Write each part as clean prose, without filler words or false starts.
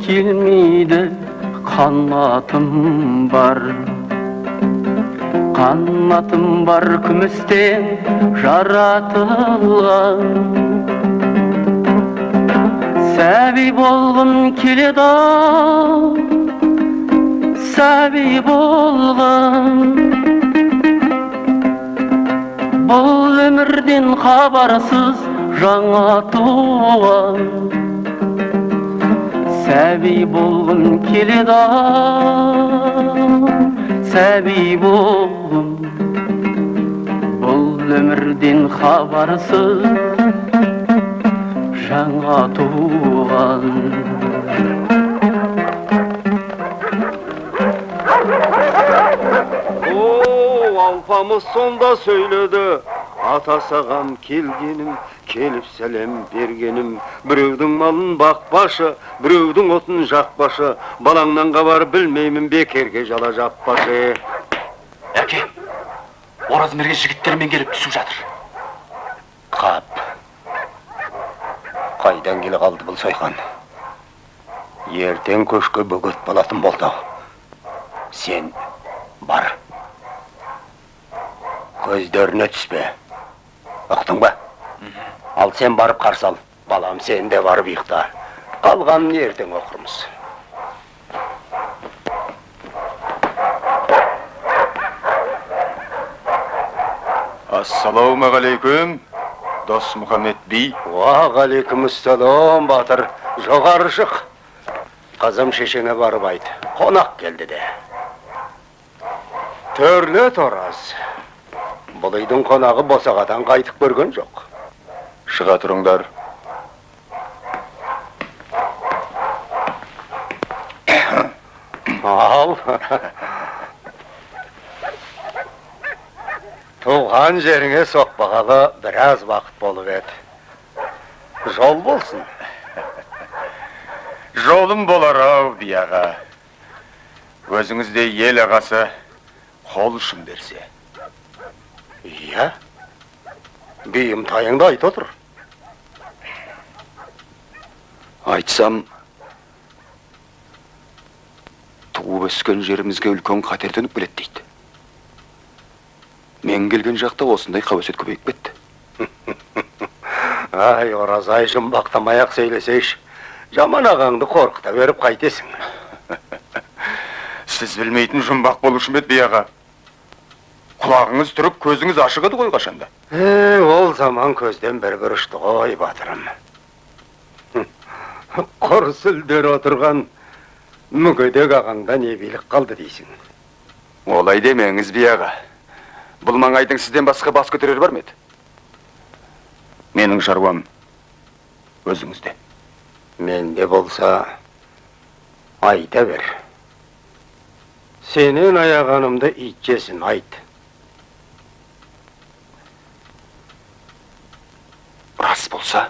келмейді, қанатым бар. Қанатым бар күмістен жаратылған. Сәби болғым келеді, сәби болғым. Бұл өмірден хабарсыз жаңа туған. Сәби болғым келеді, сәби болғым. Бұл өмірден хабарсыз жаңа туған. Алпамыз сонда сөйледі, ата саған келгенім, келіп сәлем бергенім. Біреудің малын бақпашы, біреудің отын жақпашы, балаңнан хабар білмеймін, бекерге жала жаппашы. Әке, оразы мерген жігіттермен келіп түсіп жатыр. Қап, қайдан келе қалды бұл сайхан? Ертең көшке бөгет болатын болды. Сен бар. Көздеріне түспе. Ұқтың ба? Ал сен барып қарсы ал. Балам, сен де барып ұйықта. Қалғанын ертең оқырмыз. Ассалаумағалейкум, Дос Мұхаммед би. Уағалейкумассалам, батыр. Жоғары шық. Қызым шешеңе барып айт. Қонақ келді де. Төрлі тораз. Бұл үйдің қонағы босағадан қайтып көрген жоқ. Шыға тұрыңдар. Ал. Туған жеріңе соқпағалы біраз вақыт болып еді. Жол болсын. Жолым болар-ау, би аға. Өзіңізде ел ағасы қол ұшын берсе. Иә, бейім тайыңды айт отыр. Айтсам, туып өскен жерімізге үлкен қатер төніп келеді дейді. Мен келген жақта осындай қауесет көбейіп кетті. Ай, оразай жұмбақтамай-ақ сөйлесейш. Жаман ағаңды қорқыта беріп қайтесің. Сіз білмейтін жұмбақ болушым еді, би аға. Құлағыңыз тұрып, көзіңіз ашық еді ғой қашанда. Ол заман көзден бір ұшты ғой, батырым. Құр сүлдер отырған мүгедек ағаңда не билік қалды дейсің. Олай демеңіз, би аға. Бұл маңайдың сізден басқа бас көтерер бар ма еді? Менің шаруам өзіңізде. Менде болса айта бер. Сенен аяғанымды итчесін айт. Рас болса,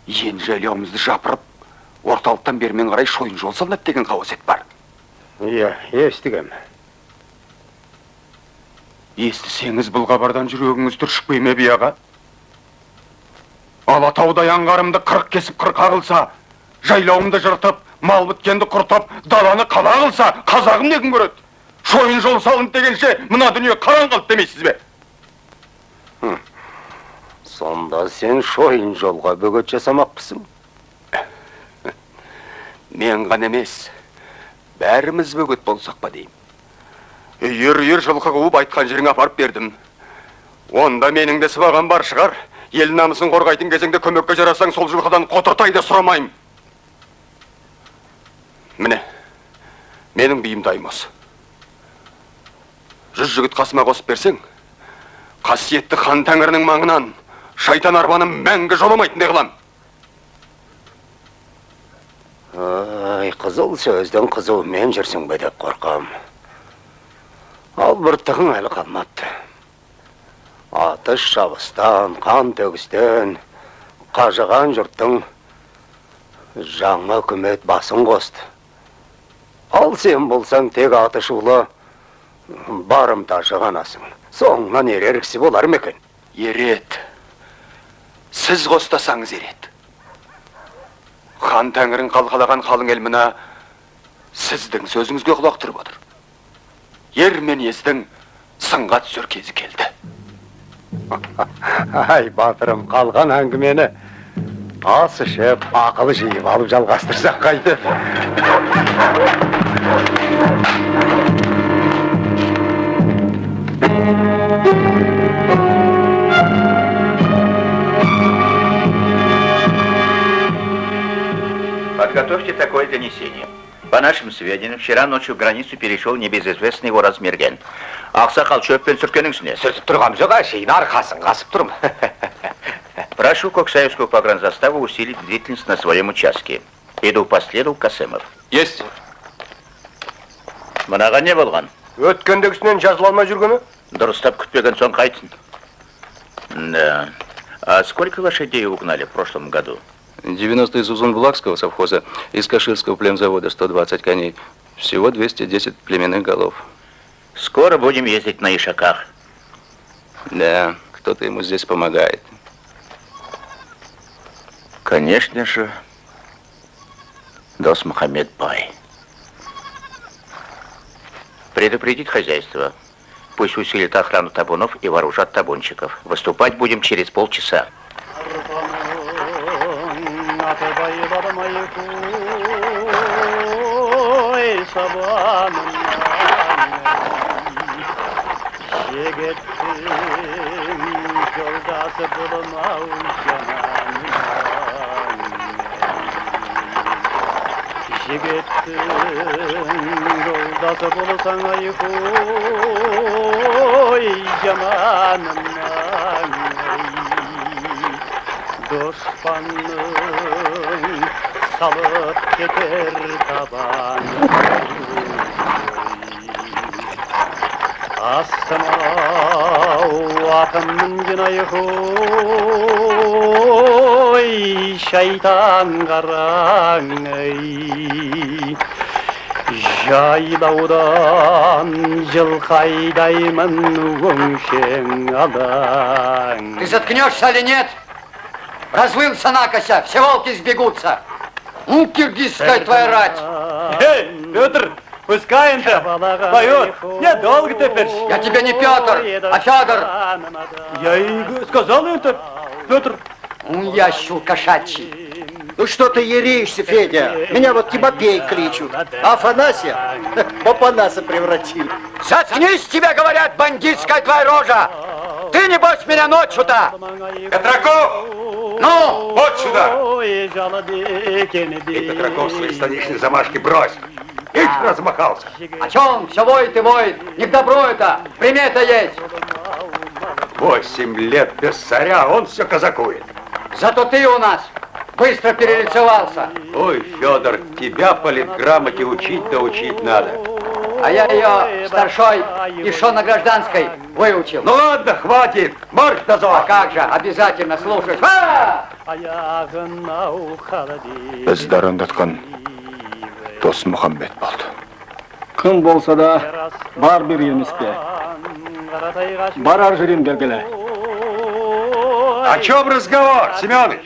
ен жайлауымызды жапырып, орталықтан бермен қарай шойын жол салынады деген қауесет бар. Иә, естігем. Естісеңіз бұл хабардан жүрегіңіз түршікпей ме, би аға? Алатаудай аңғарымды қырық кесіп қырық қағылса, жайлауымды жыртып, мал біткенді құртып, даланы қала қылса, қазағым не күн көреді? Шойын жол салынды дегенше, мына дүние қараң қалды демейсіз бе? Сонда сен шойын жолға бөгет жасамақпысың? Мен ғана емес, бәріміз бөгет болсақ па деймін. Үйір жылқы қуып айтқан жеріңе апарып бердім. Онда менің де сыбаған бар шығар. Ел намысын қорғайтын кезеңде көмекке жарасаң, сол жылқыдан қотыртай да сұрамайым. Міне, менің бейім дайым осы. 100 жігіт қасыма қосып берсең, қасиетті хан тәңірінің маңынан шайтан арбаны мәңгі жоламайтындай қылам. Ай, қызыл сөздің қызуымен жүрсің бе деп қорқам. Ал бірттігің әлі қалмады. Атыс шабыстан, қан төгістен, қажыған жұрттың жаңа үкімет басын қосты. Ал сен болсаң тек атышулы барымташы ғанасың. Соңынан ерер кісі болар ма екен? Ерет. Сіз қостасаңыз ерет. Хан Тәңірін қалқалаған қалың ел мына сіздің сөзіңізге құлақ түріп отыр. Ер мен ездің сынға түсер кезі келді. Ай, батырым, қалған әңгімені ас ішіп, ақылы жиып алып жалғастырсақ қайтып. Подготовьте такое донесение. По нашим сведениям, вчера ночью границу перешел небезызвестный вораз Мерген. Ақсақал шөппен сүркеніңсіне. Сүртіп тұрғам жоқ, әшейін арқасын қасып тұрым. Прошу Коксаевскую погранзаставу усилить бдительность на своем участке. Иду по следу Касымов. Есть. Мынаға не болған? Өткендегісінен жазыла алмай жүргені? Дұрыстап күтпеген соң қайтсын. Да. А сколько лошадей угнали в прошлом году? 90 из Узунбулакского совхоза, из Каширского племзавода 120 коней. Всего 210 племенных голов. Скоро будем ездить на ишаках. Да, кто-то ему здесь помогает. Конечно же, Дос Мухаммед Бай. Предупредить хозяйство. Пусть усилит охрану табунов и вооружат табунщиков. Выступать будем через полчаса. Yoldaşı bulursan ayıkoy cananımdan Dostanın salıp getir tabanı Astıma atımın günayıkoy şeytan karan Jaylaudan жылқайдаймын өңшең алаң. Ты заткнешься или нет? Развылся накося, все волки сбегутся. Ну, киргизская твоя рать. Эй, Петр, пускай он-то поет. Недолго теперь. Я тебе не Петр, а Федор. Я и сказал это, Петр. Ящул кошачий. Ну что ты ереешься, Федя? Меня вот Тимофей кличут. А Афанасия в Апанаса превратили. Заткнись, тебе говорят, бандитская твоя рожа. Ты, небось, меня ночью-то. Петраков! Ну? Вот сюда! Ты, Петраков, свои столичные замашки брось. Ишь, размахался. О чем? Все воет и воет. Не к добру это. Примета есть. 8 лет без царя, он все казакует. Зато ты у нас быстро перелицевался. Ой, Федор, тебя политграмоте учить да учить надо. А я ее старшой еще на гражданской выучил. Ну ладно, хватит, марш на А зов. как же, обязательно слушаешь. Бізді арандатқан Дос Мұхаммед болды. Кім болса да бар бір емес пе? Барар жүрем белгілі. О чем разговор, Семенович?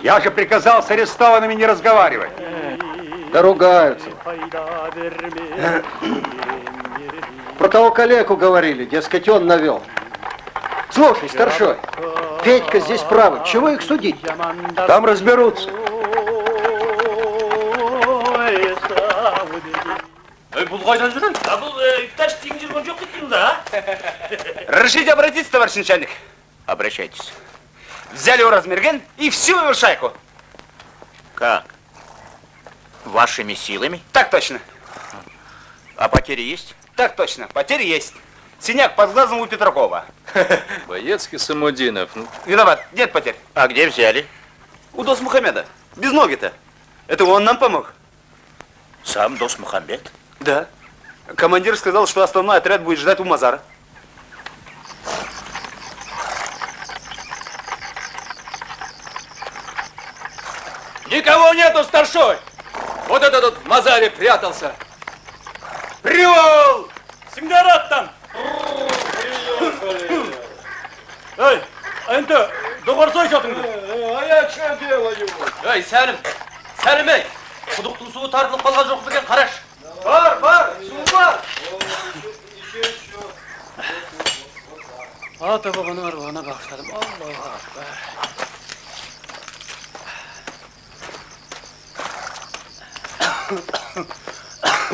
Я же приказал с арестованными не разговаривать. Да ругаются. Про того калеку говорили, дескать, он навел. Слушай, старшой, Федька здесь правый, чего их судить? Там разберутся. Бұл қайдан жүрін? Бұл ипташ тегін жүрген жоқ екен да? Разрешите обратиться, товарищ начальник? Обращайтесь. Взяли у Размерген и всю его шайку. Как? Вашими силами? Так точно. А потери есть? Так точно. Потери есть. Синяк под глазом у Петракова. Боецкий Самудинов. Виноват. Нет потерь. А где взяли? У Дос Мухаммеда. Без ноги-то. Это он нам помог. Сам Дос Мухаммед? Да. Командир сказал, что основной отряд будет ждать у Мазара. Никого нету, старшой! Вот этот тут в Мазаре прятался. Привал! Сингарат там! Эй, а это доғарсай жатыңды. А я что делаю? Ey Selim. Selim ey. Құдықтың суы тартылып қалған жоқ екен, қараш. Бар, су бар. Ата бабаның аруағына бағыштадым. Аллаху акбар.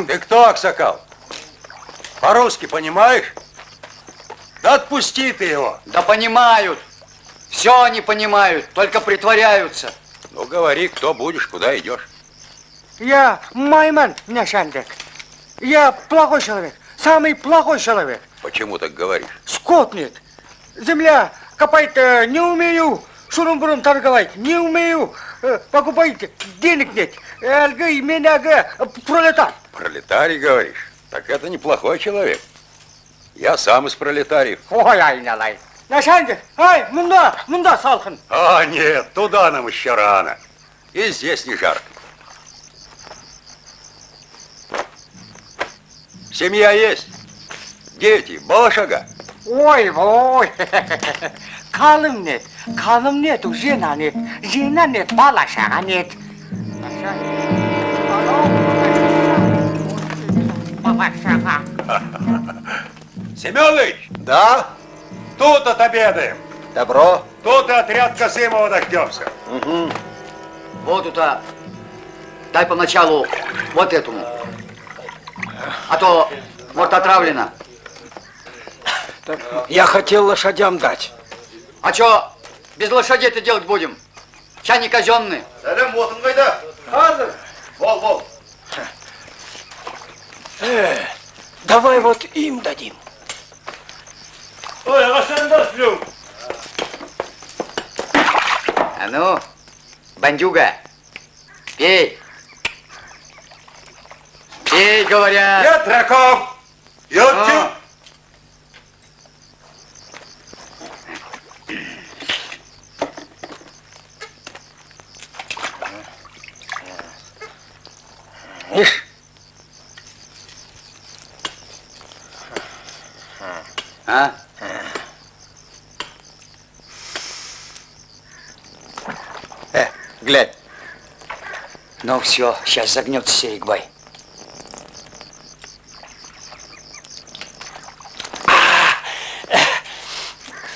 Ты кто, Аксакал? По-русски понимаешь? Да отпусти ты его. Да понимают. Все они понимают, только притворяются. Ну говори, кто будешь, куда идешь. Я Майман Няшандек. Я плохой человек, самый плохой человек. Почему так говоришь? Скот нет. Земля копать не умею. Шурум-бурум торговать не умею. Покупать денег нет. Альгы меня пролетар. Пролетарий, говоришь? Так это неплохой человек. Я сам из пролетариев. Ой, айналай. Няшандек, ай, мунда салхын. А, нет, туда нам еще рано. И здесь не жарко. Семья есть? Дети, балашага? Ой, Kalım net, жена нет, балашага нет. Балашага. Семёныч! Да? Тут отобедаем. Добро. Тут и отряд Касымова дождемся. Воду-то дай поначалу вот этому. А то, может, отравлено. Я хотел лошадям дать. А что, без лошадей-то делать будем? Чай не казенные. Сәлем, отын қайда? Hazır. Бол. Давай вот им дадим. Ой, ағашан дошлю. А ну, бандюга, пей. Пей, говорят. Ятраков! Йотчу! Ишь, А? Глянь. Ну все, сейчас загнется Серикбай.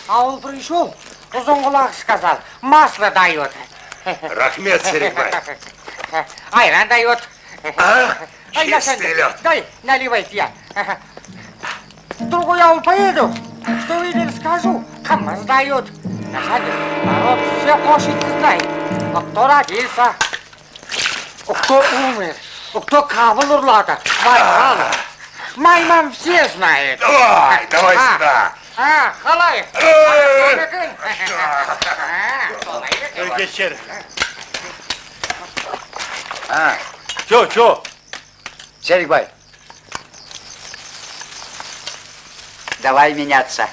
А он пришел, Узунгулах сказал, масло дает. Рахмет, Серикбай. Айран дает. А? Ай, Чистый лед. Дай, наливайте я. В другой аул поеду, что видел, скажу. КамАЗ дает. Насадик, народ все хочет знать. Кто родился, кто умер, кто кабыл урлады. Майман все знает. Давай сюда. Халай. Geçer. Чё? Серикбай, давай меняться.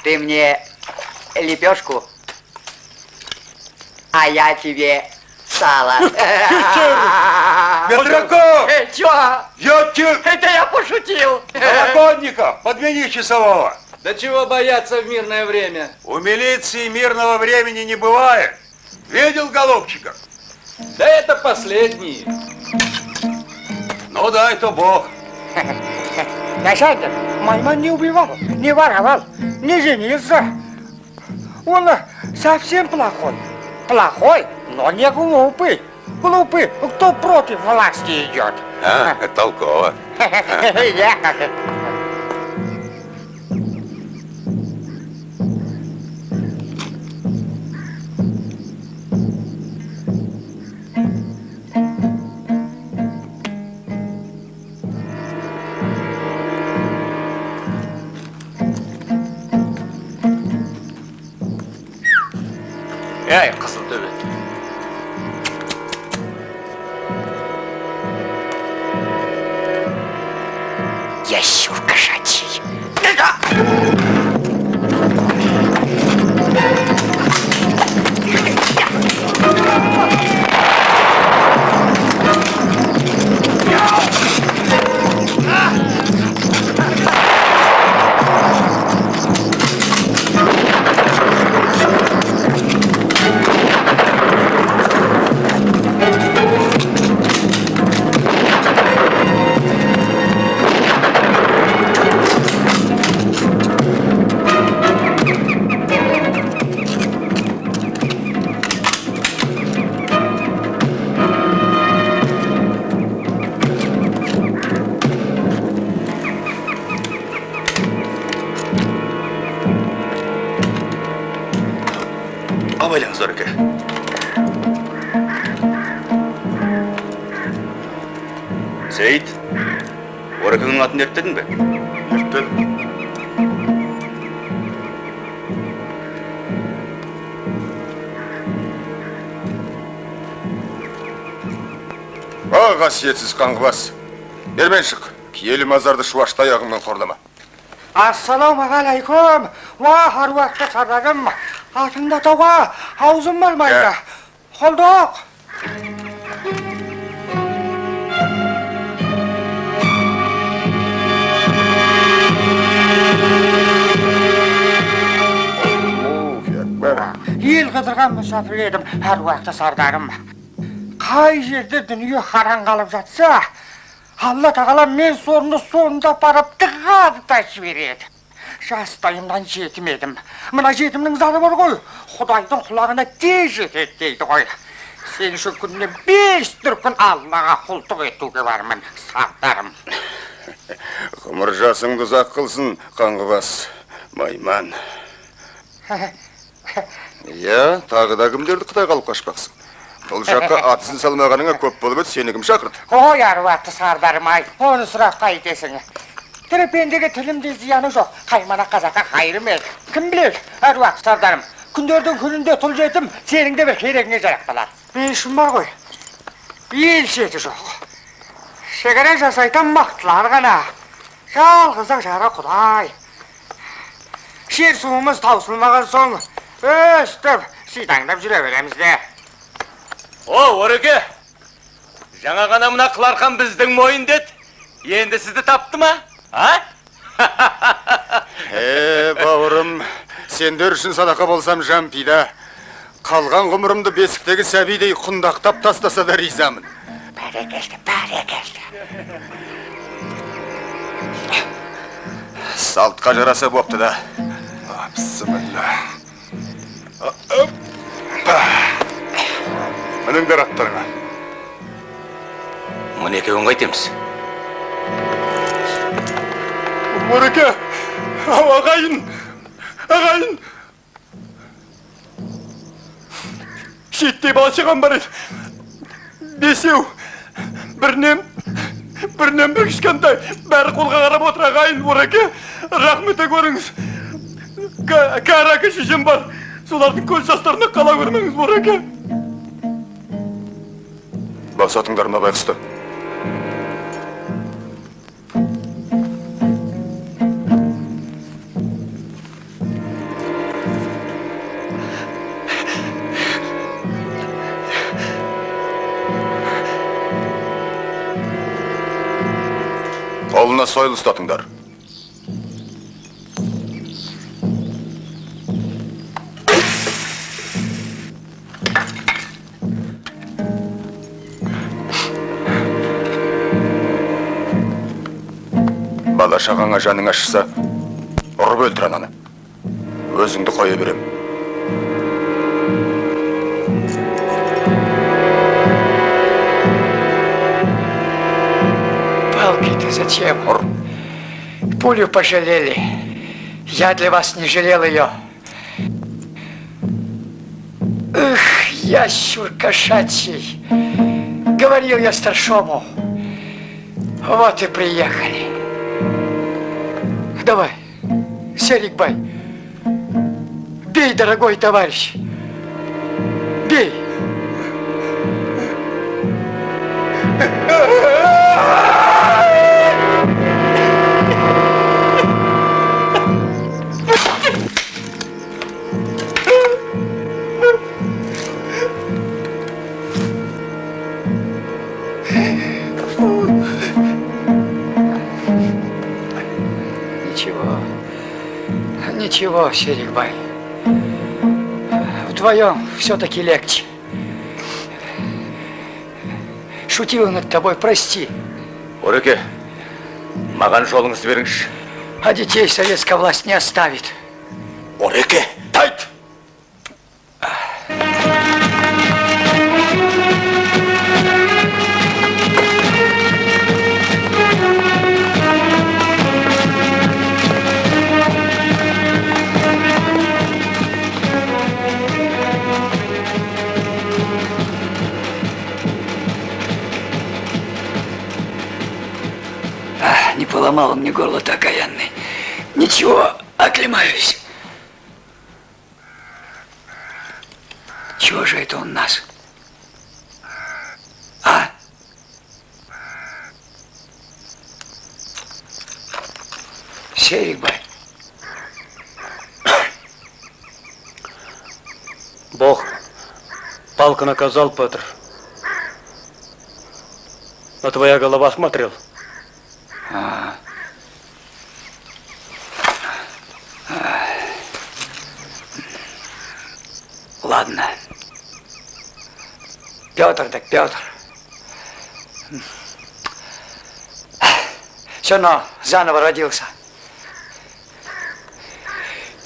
Ты мне лепешку, а я тебе сало. Петраков! Чё? Йотчу! Это я пошутил. Колокольников, подмени часового. Да чего бояться в мирное время? У милиции мирного времени не бывает. Видел голубчика? Да это последний. Ну дай то бог. Начальник, Майман не убивал, не воровал, не женился. Он совсем плохой. Плохой, но не глупый. Глупый, кто против власти идет. Это толково. Ey kızıl dövün. Я щур. Ойлаңыз, Ореке. Сейіт, Орекеңнің атын ерттедің бе? Ерттедім. Қасиетсіз қаңғыбас. Бермен шық, киелі мазарды шуашты аяғыңмен қорлама. Ассаламағалейкум. Уа, аруақты сардарым. Атында тауға, аузым бармайды. Қолдық. Ел қыдырған мұсафір едім, аруақты сардарым. Қай жерде дүние қараңғалып жатса, Алла тағала мен сорны сонда барып тығады ташып береді. Жастайымнан жетім едім. Мына жетімнің зары бар ғой, Құдайдың құлағына тез жетеді дейді ғой. Сен үшін күніне 5 дүркін Аллаға құлтық етуге бармын, сардарым. Ғұмыр жасыңды ұзақ қылсын, қаңғыбас, майман. Иә, тағы да кімдерді Қытай қалып қашпақсың? Бұл жаққа атысын салмағаныңа көп болып еді, сені кім шақырды? Ой, аруақты сардарым-ай, оны сұраққа айтесің. Тірі пендеге тілімде зияны жоқ, қаймана қазаққа қайрым еді. Кім біледі, аруақты сардарым, күндердің күнінде тұл жетім, сенің де бір керегіңе жарақталар. Мен үшін бар ғой, ел шеті жоқ. Шекара жасайтан мақтылар ғана, жалғыздың жара Құдай. Шер суымыз таусылмаған соң, өстіп, сидаңдап жүре береміз де. О, Ореке, жаңа ғана мына Қыларқан біздің мойын деді. Енді сізді тапты ма? Бауырым, сендер үшін садақа болсам жан пида. Қалған ғұмырымды бесіктегі сәбидей құндақтап тастаса да ризамын. Бәрекелді, бәрекелді. Салтқа жараса бопты да. Бісміллә. Мініңдер аттарыңа. Мұны екеуін қайтеміз. Ореке, ағайын, ағайын. Шеттей бала шаған бар еді. Бесеу, бірінен бір кішкентай, бәрі қолға қарап отыр ағайын. Ореке, рахметі көріңіз. Кәрі әке шешем бар, солардың көз жастарына қала көрмеңіз, Ореке. Басатыңдар ма байқысты? Қолына сойыл ұстатыңдар. Бала шағаңа жаның ашса, ұрып өлтір ананы. Өзіңді қоя берем. Палки-то зачем? Пулю пожалели. Я для вас не жалел ее. Эх, ящур кошачий. Говорил я старшому. Вот и приехали. Давай, Серикбай, бей, дорогой товарищ, бей. Ничего, Серикбай. Вдвоем все-таки легче. Шутил над тобой, прости. Ореке, маған жолыңызды беріңізші. А детей советская власть не оставит. Ореке, тайт! поломала мне горло так окаянный. Ничего, оклемаюсь. Чего же это он нас? А? Серикбай. Бог палку наказал, Петр. Но твоя голова смотрел. Ладно. Петр так Петр. Все равно заново родился.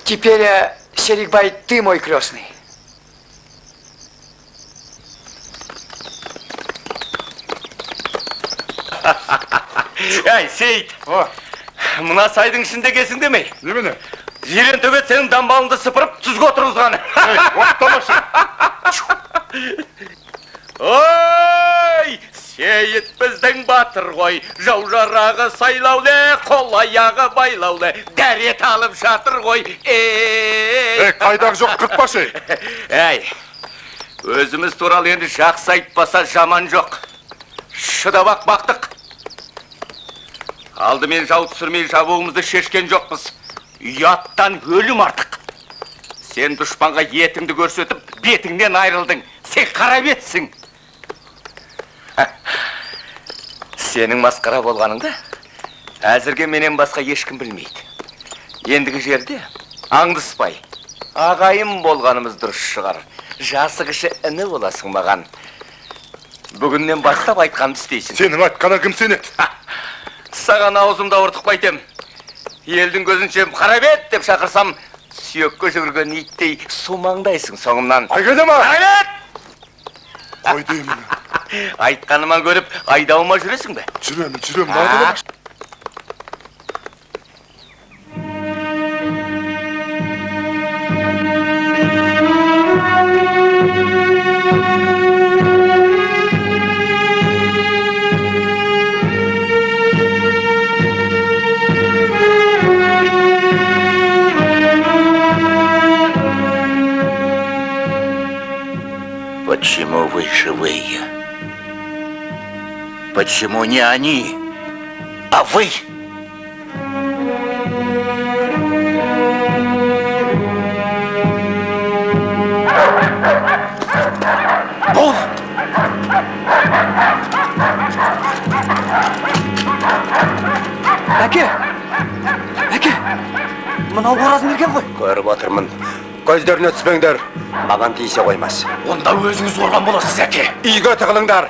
Теперь, Серикбай, ты мой крестный. Ай, Сейт! Мына сайдың ішінде кесің демей. Немене? Жирен төбет сенің дамбалыңды сыпырып, түзге отырғызған. Ой, Сейт біздің батыр ғой. Жау жарағы сайлаулы, қол аяғы байлаулы. Дәрет алып жатыр ғой. Қайдағы жоқ қыртпашы. Әй, өзіміз туралы енді жақсы айтпаса жаман жоқ. Шыдап-ақ бақтық. Алдымен жау түсірмей жабуымызды шешкен жоқпыз. Ұяттан өлім артық. Сен дұшпанға етіңді көрсетіп, бетіңнен айрылдың. Сен қарап етсің. Сенің масқара болғаныңды әзірге менен басқа ешкім білмейді. Ендігі жерде аңдыспай, ағайым болғанымыз дұрыс шығар. Жасы кіші іні боласың маған. Бүгіннен бастап айтқанды істейсің. Сенің айтқаны кім сенеді? Саған аузымда ортықпай тем. Елдің көзінше қарап ет деп шақырсам, сүйекке жүгірген иттей сумаңдайсың соңымнан. Айқайда ма? Айнет! Қой деймін. Айтқаныма көріп, айдауыма жүресің бе? Жүремін, надыма. Почему вы живые? Почему не они, а вы? Бол! Әке! Әке! Мынау оразмерген ғой. Көріп отырмын. Көздеріне түспеңдер. Маған тиісе қоймас. Онда өзіңіз орған боласыз, әке. Үйге тығылыңдар.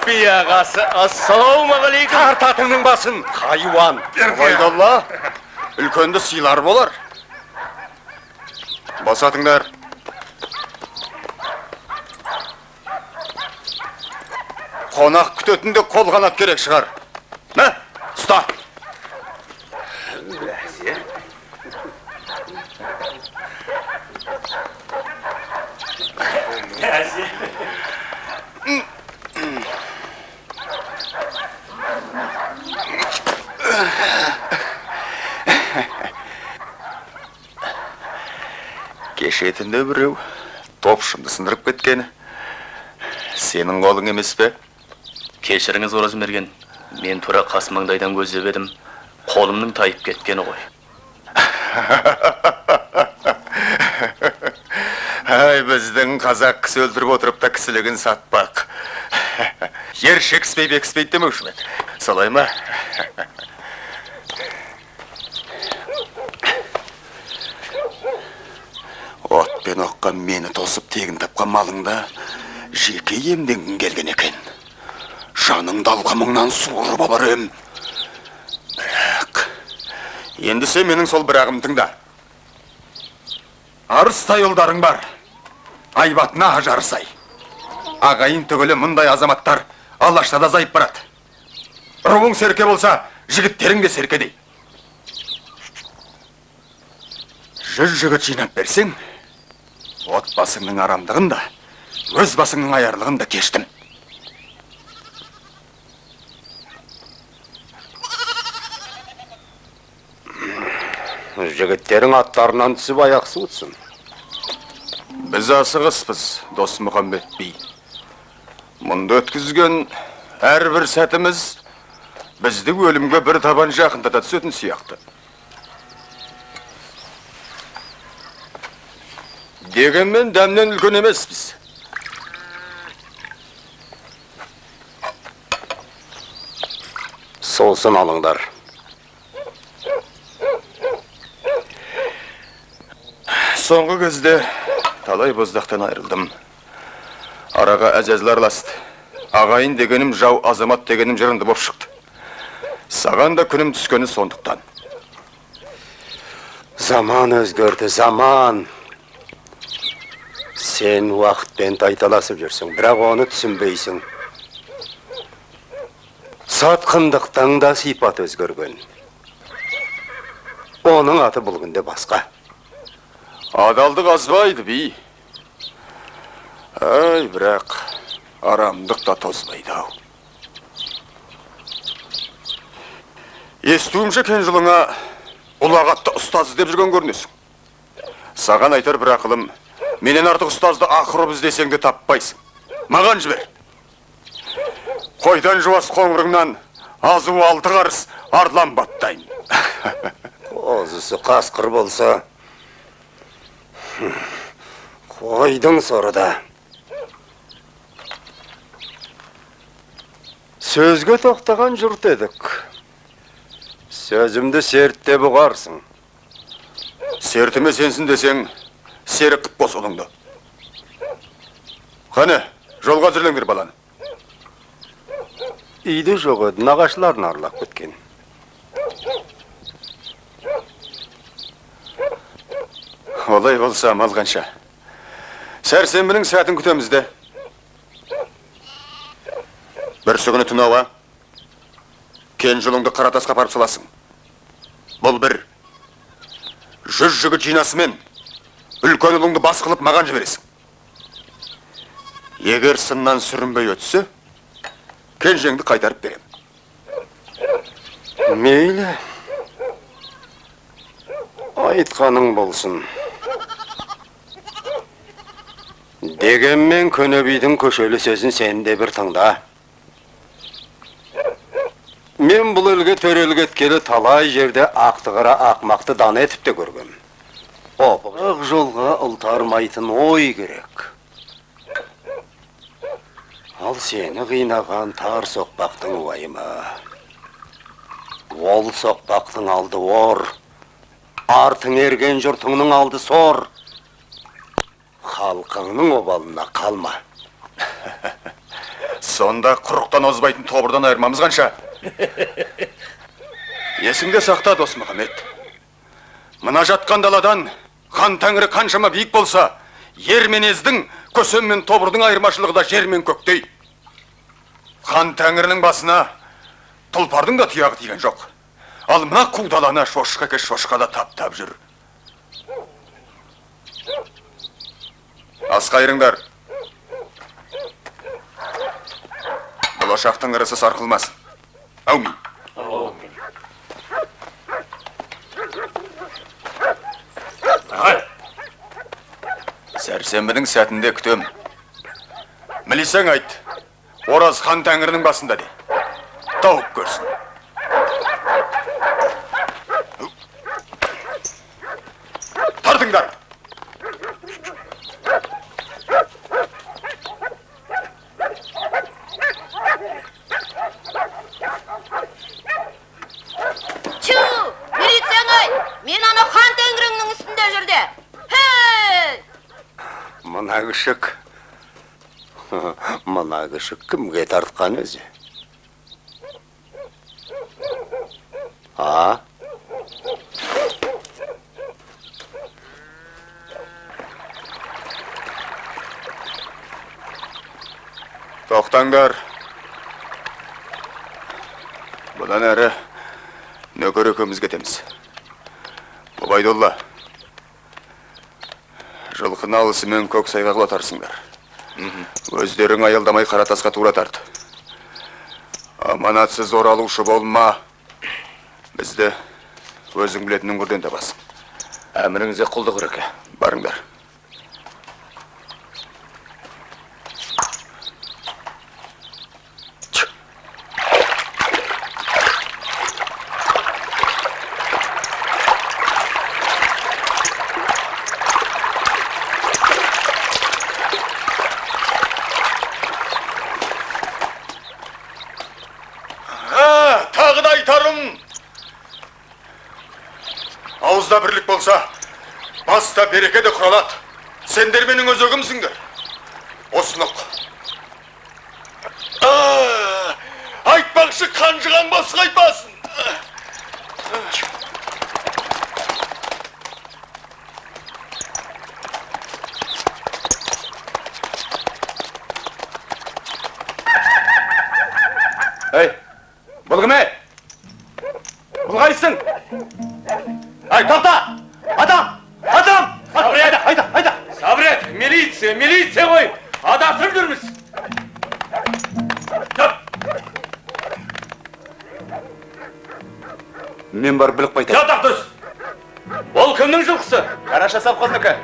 Бияғасы, ассалаумағалейкум. Тартатыңның басын, хайуан. Байдалла, үлкенді сыйлар болар. Басатыңдар. Қонақ күтетінде қол қанат керек шығар. Мә, ұста. Кешетінде біреу топшымды сындырып кеткені. Сенің қолың емес пе? Кешіріңіз, Оразмерген. Мен тура қасмаңдайдан көздеп едім. Қолымның тайып кеткені ғой. Ай, біздің қазақ кісі өлтіріп отырып та кісілігін сатпақ. Ер шекіспей бекіспейді демеуші ме? Солай ма? Отпен оққан мені тосып тегін тапқан малыңда жеке емденгін келген екен. Жаныңды алқамыңнан суырып алар ем. Бірақ, енді сен менің сол бірағым тыңда. Арыстай ұлдарың бар. Айбатына ажарысай. Ағайын түгілі мұндай азаматтар Алаштада азайып барады. Руың серке болса, жігіттерің де серкедей. жүз жігіт жинап берсең, отбасыңның арамдығын да, өз басыңның аярлығын да кештім. Жігіттерің аттарынан түсіп аяқ суытсын. Біз асығыспыз, дос Мұхаммед би. Мұнда өткізген әрбір сәтіміз бізді өлімге бір табан жақындата түсетін сияқты. Дегенмен дәмнен үлкен емеспіз. Сосын алыңдар. Соңғы кезде талай боздақтан айырылдым. Араға әзәзлар ласты. Ағайын дегенім жау, азамат дегенім жырынды боп шықты. Саған да күнім түскені сондықтан. Заман өзгерді, заман. Сен уақытпен тайталасып жүрсің, бірақ оны түсінбейсің. Сатқындықтан да сипат өзгерген. Оның аты бұл күнде басқа. Адалдық азбайды, би. Ай, бірақ арамдық та тозбайды ау. Естуімше кен жылыңа ұлағатты ұстаз деп жүрген көрінесің. Саған айтар бір ақылым, менен артық ұстазды ақырып іздесең де таппайсың. Маған жібер. Қойдан жуас қоңырыңнан азу алты қарыс арлан баттайын. Қозысы қасқыр болса, қойдың сорыда. Сөзге тоқтаған жұрт едік. Сөзімді сертте бұғарсың. Сертіме сенсін десең, серік қып бос ұлыңды. Қане, жолға әзірлеңдер баланы. Үйді жоқ еді, нағашыларын аралап кеткен. Олай болса малғанша. Сәрсенбінің сәтін күтемізді. Бір сүгіні түнауа, кен жолыңды Қаратасқа апарып саласың. Бұл бір. 100 жігіт жинасымен үлкен ұлыңды бас қылып маған жібересің. Егер сыннан сүрінбей өтсе, кен жеңді қайтарып берем. Мейлі. Айтқаның болсын. Дегенмен Көнебейдің көшелі сөзін сен де бір тыңда. Мен бұл елге төрелік еткелі талай жерде ақтығыра ақмақты дана етіп те көргем. Опық жолға ұлтармайтын ой керек. Ал сені қинаған тар соқпақтың уайымы. Ол соқпақтың алды ор. Артың ерген жұртыңның алды сор. Халқыңның обалына қалма. Сонда құрықтан озбайтын тобырдан айырмамыз қанша? Есіңде сақта, дос Мұхаммед. Мына жатқан даладан хан тәңірі қаншама биік болса, ер менездің, көсем мен тобырдың айырмашылығы да жер мен көктей. Хан тәңірінің басына тұлпардың да тұяғы тиген жоқ. Ал мына қу даланы шошқа кеш шошқада таптап жүр. Асқайрыңдар. Бұл ошақтың ырысы сарқылмасын. Әумин. Сәрсенбінің сәтінде күтем. Мілесең айт, Ораз хан тәңірінің басында де. Тауып көрсін. Тартыңдар. Мен ана хан тәңіріңнің үстінде жүрді. Мына күшік кімге тартқан өзі? А? Тоқтаңдар. Бұдан әрі нөкер екеуміз кетеміз. Убайдолла, Жылқыны алысымен көк сайға құлатарсыңдар. Өздерің аялдамай Қаратасқа тура тарт. Аманатсыз оралушы болма. Бізді өзің білетін үңгірден табасың. Әміріңізге құлдық үреке. Барыңдар. Тағы да айтарым. Ауызда бірлік болса, баста береке де құралады. Сендер менің өзөгімсіңдер. Осынық. Айтпақшы қанжыған басқа айтпасын. Ей, бұл кім ей? Бұл қайсың? Ай, тоқта! Адам! Адам! Айда! Сабрет, милиция ғой! Адасып жүрміз! Мен барып біліп қайтайын. Жат Ақтөс! Ол кімнің жылқысы? Қараша совхозныкы.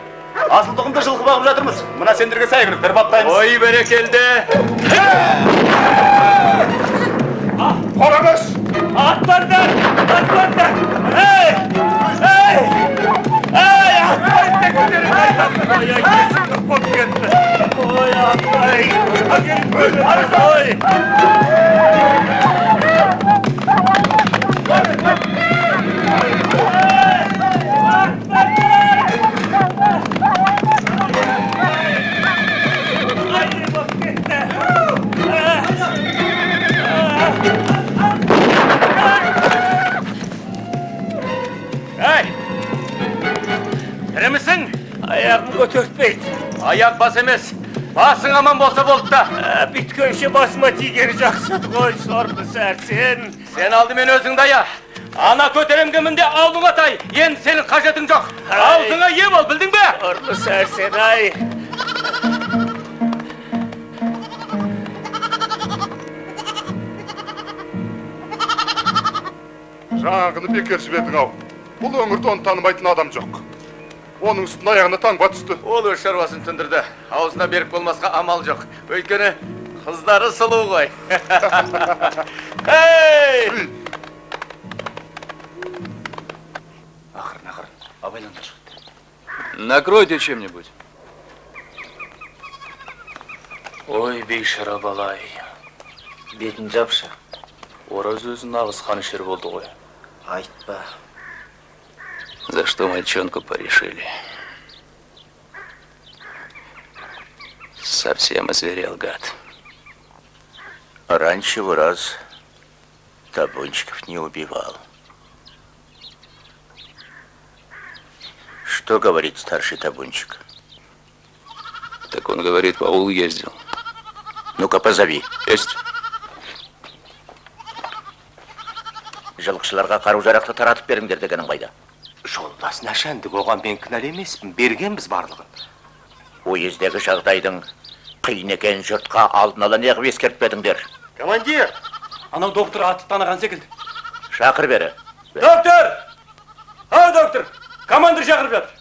Асыл тұқымды жылқы бағып жатырмыз. Мына сендерге сәйгіліктер баптаймыз. Ой, бәрекелді! Қораңыз! Аттардан! Ей! Аттарды көтеріп айтады! Ой, кесімді қоп кетті! Ой, аттай! Әкеліп көзі! Ой! Тірімісің? Аяғым көтертпейді. Аяқ бас емес. Басың аман болса болды да. Бүткенше басыма тигені жақсы ғой, сорпы сәрсен. Сен алдымен өзіңді ая. Ана көтеремгімінде аулыңа тай. Енді сенің қажетің жоқ. Аузыңа ие бол, білдің бе? Сорпы сәрсен, ай. Жаңағыны бекер жібердің ау. Бұл өңірде оны танымайтын адам жоқ. Оның үстін аяғына таңба түсті. Ол өз шаруасын түндірді. Аузына берік болмасқа амал жоқ. Өйткені қыздары сұлу ғой. Эй! Ақырын. Абайландар. Накройте чем-нибудь. Ой, бейшара балай. Бетін жапшы. Ораз өзін нағыз қанышер болды ғой. Айтпа. За что мальчонку порешили? Совсем озверел гад. Раньше в раз табунчиков не убивал. Что говорит старший табунчик? Так он говорит, в аул ездил. Ну-ка, позови. Есть. Жылқышыларға қару-жарақты таратып беріңдер дегенің қайда? Жолдас Нашандық, оған мен кінәлі емеспін. Бергенбіз барлығын. Уездегі жағдайдың қиын екен жұртқа алдын ала неғып ескертпедіңдер? Командир! Анау доктор аты таныған секілді. Шақыр бері. Доктор! Ау, доктор! Командир шақырып жатыр.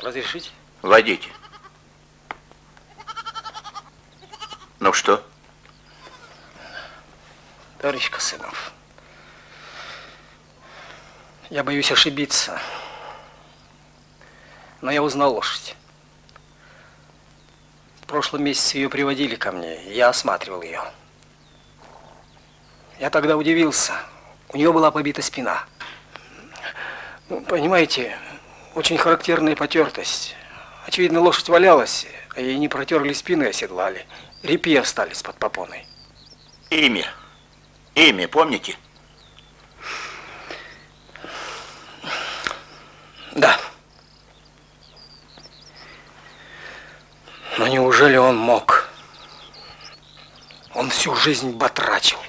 Разрешите? Водите. Ну что? Товарищ Косынов, я боюсь ошибиться, но я узнал лошадь. В прошлом месяце ее приводили ко мне, я осматривал ее. Я тогда удивился, у нее была побита спина. Ну, понимаете, очень характерная потертость. Очевидно, лошадь валялась, а ей не протерли спины и оседлали. Репьи остались под попоной. Имя помните? Да. Но неужели он мог? Он всю жизнь батрачил.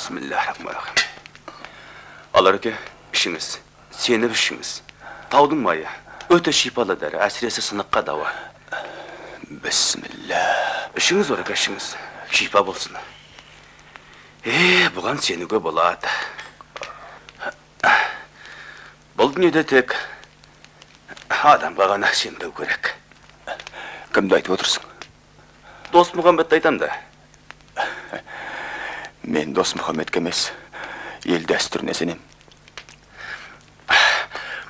Bismillahirrahmanirrahim. Alarke, işiniz, senip işiniz. Taudun mayı, öte şipalı deri, әсіресе sınıkka dava. Bismillah. İşiniz var, işiniz. Şipa bolsun. Buған сенуге болады. Бұл дүниеде тек адамға ғана сенбеу керек. Кімді айтып отырсың? Досмұхаммедті айтам да. Мен Досмұхаммедке емес, ел дәстүріне сенем.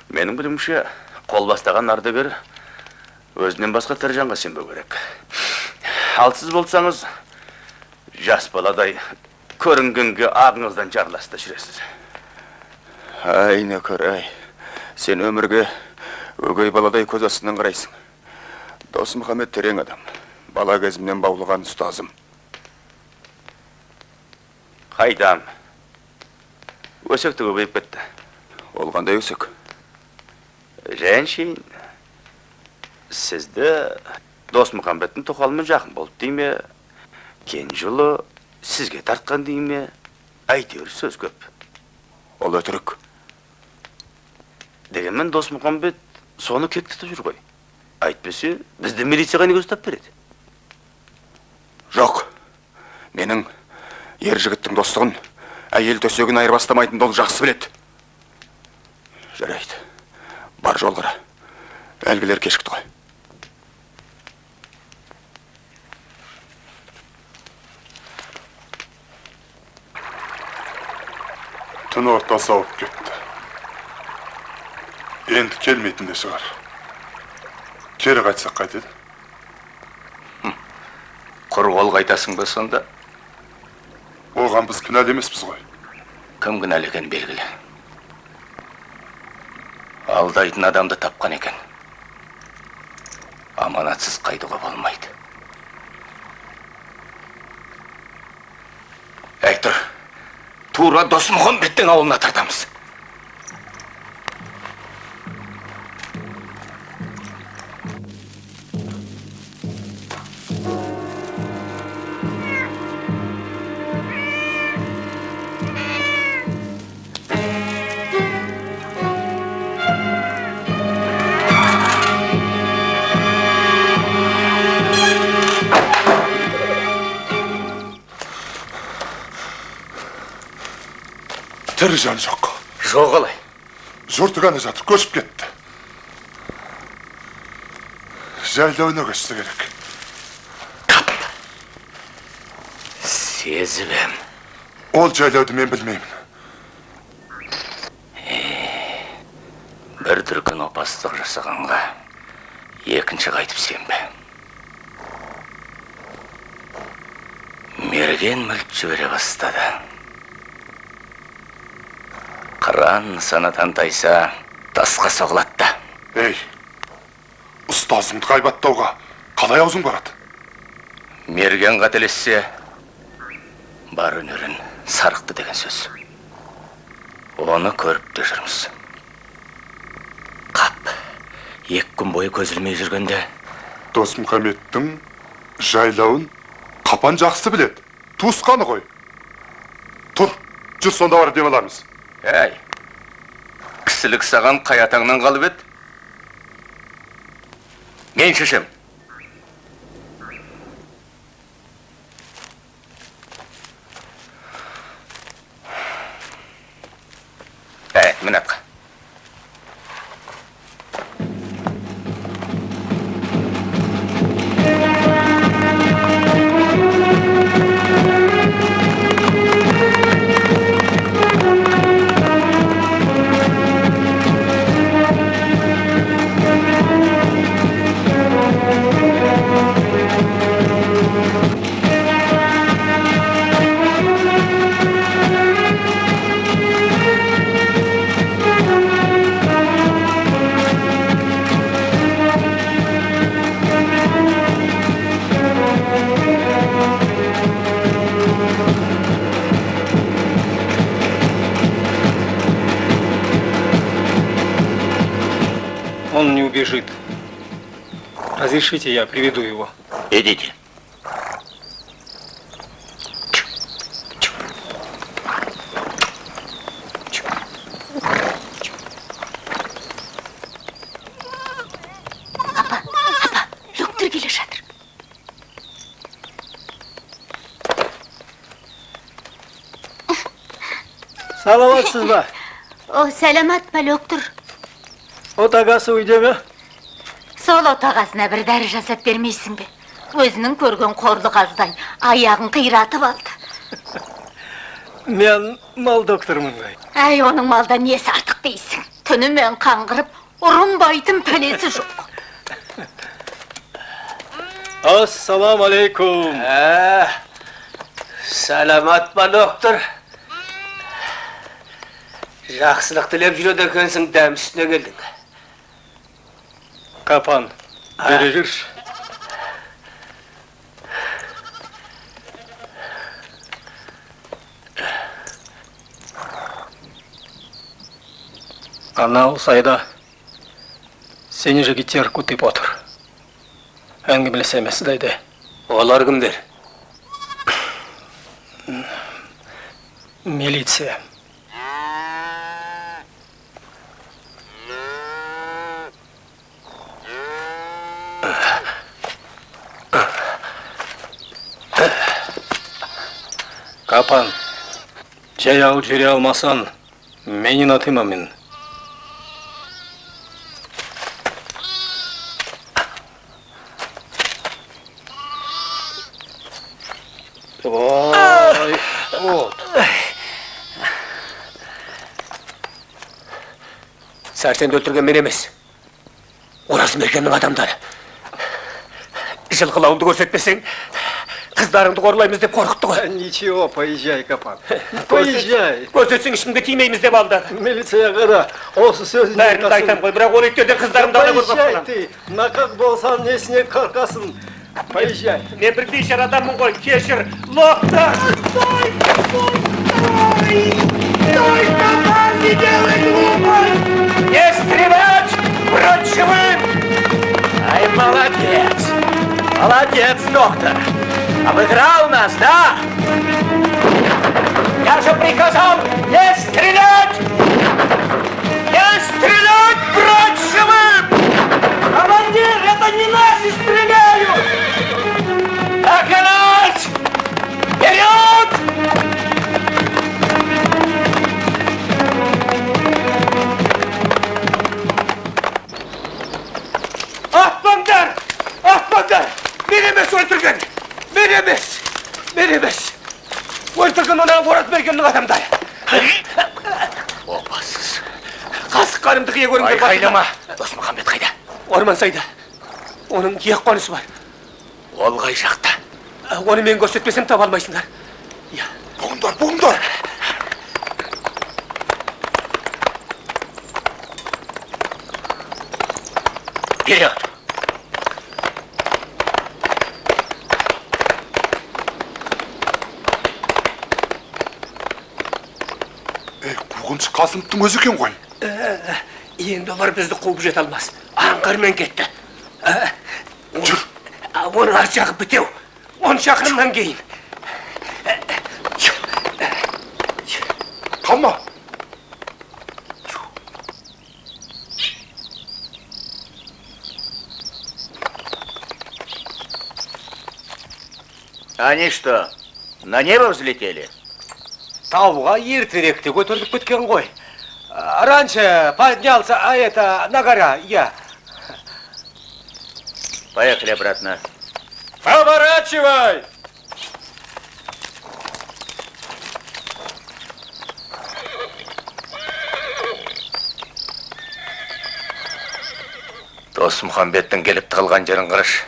Менің білімше, қол бастаған ардагер өзінен басқа тірі жанға сенбеу керек. Ал сіз болсаңыз, жас баладай көрінгенге ағыңыздан жарласты жүресіз. Ай, нөкер, ай. Сен өмірге өгей баладай көз астынан қарайсың. Досмұхаммед терең адам. Бала кезімнен баулыған ұстазым. Қайдам. Өсекті көбейіп кетті. Ол қандай өсек? Женшейін, сізді Досмұхаммедтің тоқалымен жақын болып дейме, кен жылы сізге тартқан дейме, әйтеуір сөз көп. Ол өтірік. Дегенмен Досмұхаммед соны кектітіп жүр ғой. Айтпесе, бізді милицияға неге ұстап береді? Жоқ. Менің ер жігіттің достығын, әйел төсегін айырбастамайтын ол жақсы біледі. Жарайды. Бар жол қара. Әлгілер кешікті ғой. Түн ортасы ауып кетті. Енді келмейтін де шығар. Кері қайтсақ қайтеді? Құр қол қайтасың ба сонда? Оған біз кінәлі емеспіз ғой. Кім кінәлі екен белгілі. Алдайтын адамды тапқан екен. Аманатсыз қайтуға болмайды. Әй тұр, тура Досмұхаммедтің ауылына тартамыз. Тірі жан жоқ. Жоқ алай. Жұрты ғана жатыр, көшіп кетті. Жайлауына көшті керек. Сезілем. Ол жайлауды мен білмеймін. Бір дүркін опастық жасағанға екінші қайтып сенбе. Мерген мүлт жібере бастады. Қыран санатан тайса, тасқа соғылатты. Ей, ұстазыңды ғайбаттауға қалай аузың барады? Мерген қателессе, бар өнерін сарықты деген сөз. Оны көріп те жүрміз. Қап, 2 күн бойы көзілмей жүргенде. Досмұхаммедтің жайлауын қапан жақсы біледі. Туысқаны ғой. Тұр, жүр сонда бар дем алармыз. Әй, кісілік саған қаятаңнан қалып еді. Мен шешем. Мін атқа. Он не убежит. Разрешите, я приведу его. Идите. Саламатсыз ба? О, сәлемат па, доктор. Отағасы үйде ме? Сол отағасына бір дәрі жасап бермейсің бе? Өзінің көрген қорлық аздай аяғын қиратып алды. Мен мал доктормын ғой. Әй, оның малда несі артық дейсің? Түнімен қаңғырып, ұрынбайтын пәлесі жоқ. Ассалам алейкум. Саламат па, доктор. Жақсылық тілеп жүреді екенсің, дәм үстіне келдің. Капан, бере жүрші. Анау сайда сені жігіттер күтіп отыр. Әңгімелесеміз дейді. Олар кімдер? Милиция. Капан, жаяу жүре алмасан, менен атымамын. Ой, вот. Сәрсенді өлтірген мен емес. Орасы мекеннің адамдары. Жылқылауынды көрсетпесең, қыздарыңды қорлаймыз деп қорқытты ғой. Ничего, поезжай, Капан. Поезжай. Көрсетсең ішімге тимейміз деп алды. Милицияға да осы сөзін бәрін айтам ғой, бірақ ол иттерден қыздарымды ала көріп Поезжай ты, нақақ болсам несіне қорқасың. Поезжай. Мен бір бейшар адаммын ғой, кешір. Лоқтар! Стой! Стой, Капан, не делай глупость! Не стрелять! Прочь живым! Ай, молодец! Молодец, доктор! Обыграл нас, да? Я же приказал не стрелять! Не стрелять! Прочь живым! Командир, это не наши стреляют! Догонать! Вперед! Ahmanlar! Ahmanlar! Мен емес өлтірген! Мен емес! Мен емес! Өлтірген оның Ораз Мергеннің адамдары! Опасыз. Қасық қарымды қия көріңдер. Айқайлама. Досмұхамбет қайда? Ормансайда. Оның киек қонысы бар. Ол қай жақта? Оны мен көрсетпесем таба алмайсыңдар. Бұғындар, бұғындар! Вперед! Қуғыншы Қасымовтың өзі екен ғой. Енді олар бізді қуып жете алмас. Аңғармен кетті. Жүр. Оның арт жағы бітеу. 10 шақырымнан кейін. Қалма. Они что, на небо взлетели? Тауға ертеректе көтеріліп кеткен ғой. Раньше поднялся, а это на гора, я. Поехали обратно. Поворачивай! Досмұхамбеттің келіп тығылған жерін қараш.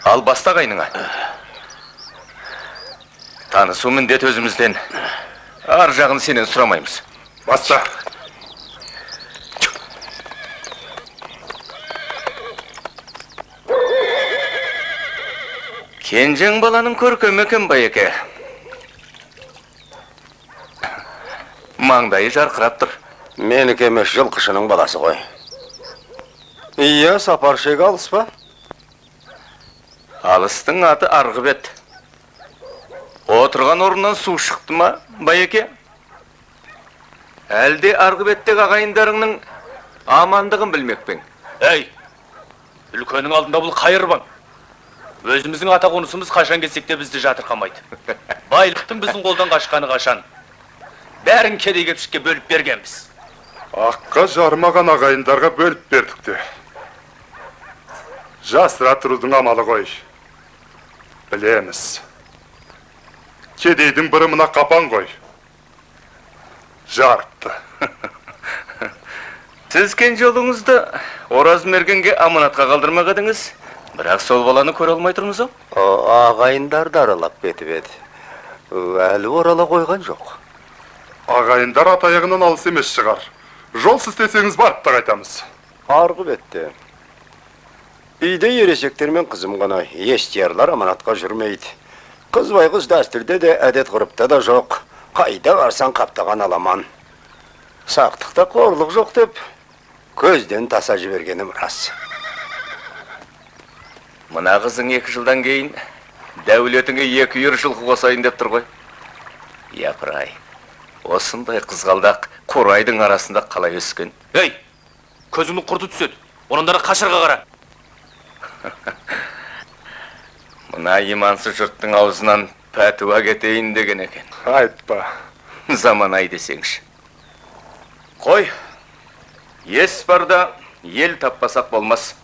Ал баста қайныңа. Танысу міндет өзімізден. Ар жағын сенен сұрамаймыз. Баста. Кенжең баланың көркем екен Байеке. Маңдайы жарқырап тұр. Менікі емес жылқышының баласы ғой. Иә, сапар шегі алыс па? Алыстың аты Арғыбет. Отырған орнынан су шықты ма, Байеке? Әлде Арғыбеттегі ағайындарыңның амандығын білмек пең? Әй, үлкенің алдында бұл қайырбан. Өзіміздің ата қонысымыз қашан келсек те бізді жатырқамайды. Байлықтың біздің қолдан қашқаны қашан. бәрін кедей-кепшікке бөліп бергенбіз. Аққа жармаған ағайындарға бөліп бердік те. Жасыра тұрудың амалы ғой. Білеміз. Кедейдің бірі мына қапан ғой. Жарықты. Сіз кен жолыңызды Ораз Мергенге аманатқа қалдырмақ едіңіз, бірақ сол баланы көре алмай тұрмыз ау? Ағайындар да аралап кетіп еді. Әлі орала қойған жоқ. Ағайындар атаяғынан алыс емес шығар. Жол сістесеңіз барып та қайтамыз. Арғы бетте. Үйде ересектермен қызым ғана естиярлар аманатқа жүрмейді. Қызбай қыз дәстүрде де әдет ғұрыпта да жоқ. Қайда барсан қаптаған аламан. Сақтықта қорлық жоқ деп, көзден таса жібергенім рас. Мына қызың 2 жылдан кейін дәулетіңе 2 үйір жылқы қосайын деп тұр ғой. Япырай, осындай қызғалдақ қорайдың арасында қалай өскен? Ей, көзіңнің құрты түседі. Онындары қашырға қара. Мына имансыз жұрттың аузынан пәтуа кетейін деген екен. Айтпа. Заман ай десеңші. Қой, ес барда ел таппасақ болмас.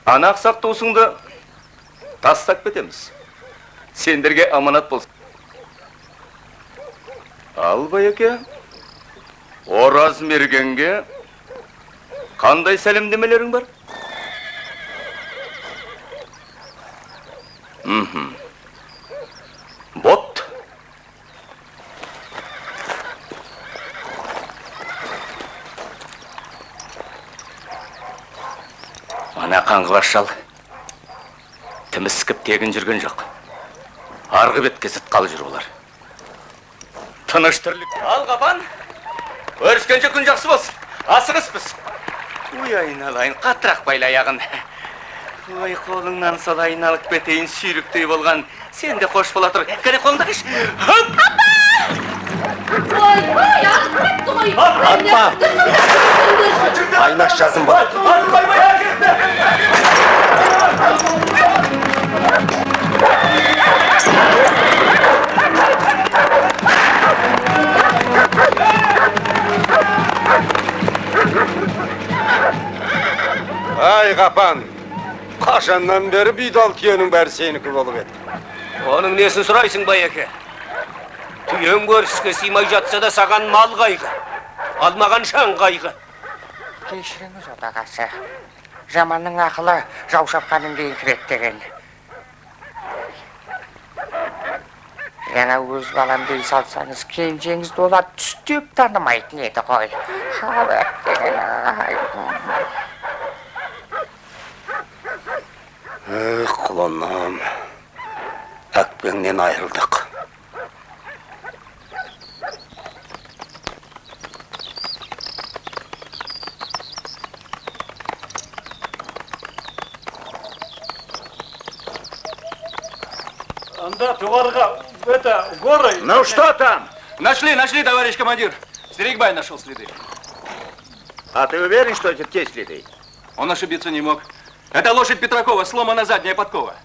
Ана ақсақ туысыңды тастап кетеміз. Сендерге аманат болсын. Ал Байеке, Ораз Мергенге қандай сәлемдемелерің бар? Бот. Ана қаңғыбас шал тіміскіп тегін жүрген жоқ. Арғы бетке зытқалы жүр олар. Тыныш тірлік. Ал қапан, көріскенше күн жақсы болсын. Асығыспыз. Ой, айналайын, қаттырақ байла аяғын. Ой, қолыңнан сол айналып кетейін сүйріктей болған. Сен де қош бола тұр. Кәне қолыңды қыш. Ой, ағып ғой. Атпа! Айнақ жазым бар. Ай, қапан! Қашаннан бері бидал түйенің бәрі сенікі болып еді. Оның несін сұрайсың, Байеке? Түйен көріске сыймай жатса да саған мал қайғы. Алмаған шаң қайғы. Кешіріңіз, отағасы. Жаманның ақылы жау шапқанын кейін кірет деген. Яна өз балам дей салсаңыз, кенжеңіз дола түстеп танымайтын еді ғой. Хабар деген ағай. Құлыным, әкпеңнен айырылдық. Анда жоғарыға, это, горы... Ну что там? Нашли, товарищ командир. Стригбай нашел следы. А ты уверен, что это те следы? Он ошибиться не мог. Это лошадь Петракова, сломана задняя подкова.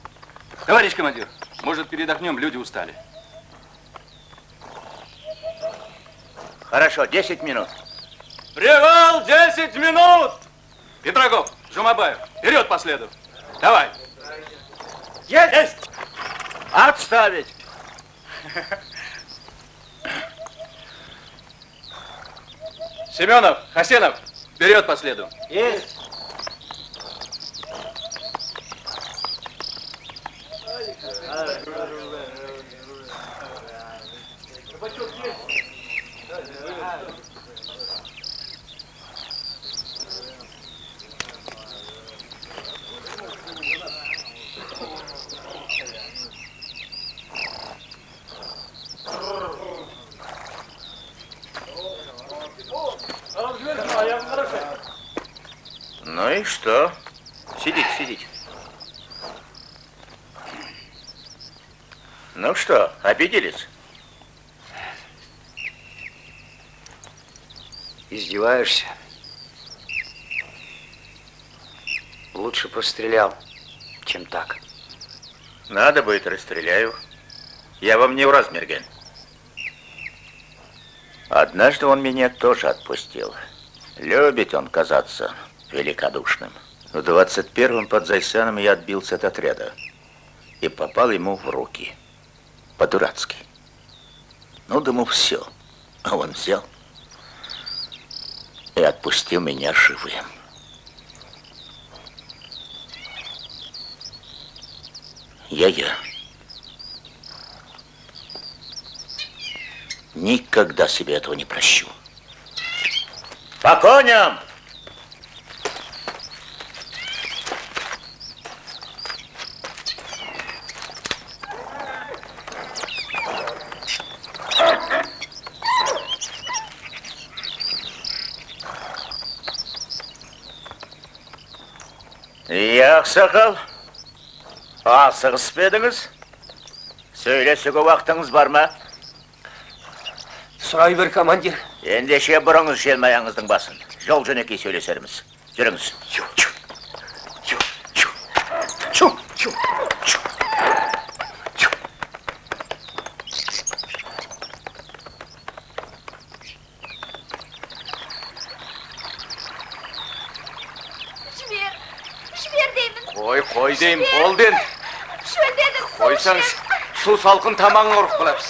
Товарищ командир, может, передохнем, люди устали. Хорошо, 10 минут. Привал, 10 минут! Петраков, Жумабаев, вперед по следу. Давай. Есть! Отставить! Семенов, Хасенов, вперед по следу. Есть! Ну и что? Сидите. Ну что, обиделись? Издеваешься? Лучше пострелял, чем так. Надо будет, расстреляю. Я вам не Ораз Мерген. Однажды он меня тоже отпустил. Любит он казаться великодушным. В 21-м под Зайсаном я отбился от отряда и попал ему в руки. По-дурацки. Ну, думал, все. А он взял и отпустил меня живым. Я. Никогда себе этого не прощу. По коням! Ақсақал, асығыс па едіңіз? Сөйлесуге уақытыңыз бар ма? Сұрай бер, командир. Ендеше бұрыңыз желмаяңыздың басын. Жол жөнекей сөйлесерміз. Жүріңіз. Қой деймін, болды енді. Қойсаңыз, су салқын тамағың ұрып қалады.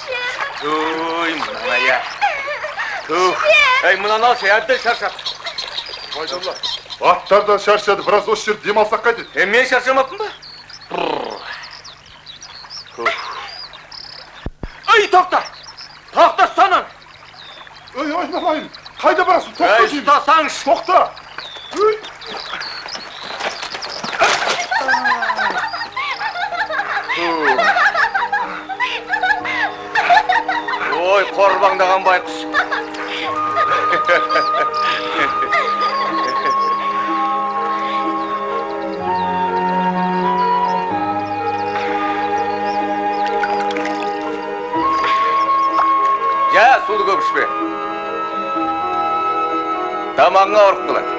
Өй, мұнан ая. Әй, мұнан алшы, әбден шаршап. Майдалла, аттар да шаршады, біраз осы жерде демалсақ қайтеді. Мен шаршамаппын ба? Ай, тоқта! Тоқта, ұстаның! Ой, ойнамайын. Қайда барасың? Тоқта деймін. деймін. Ұстасаңыз. Тоқта! Ой, қорбаңдаған байқұс. Жа, суды көп ішпе. Тамағыңа ұрып қалады.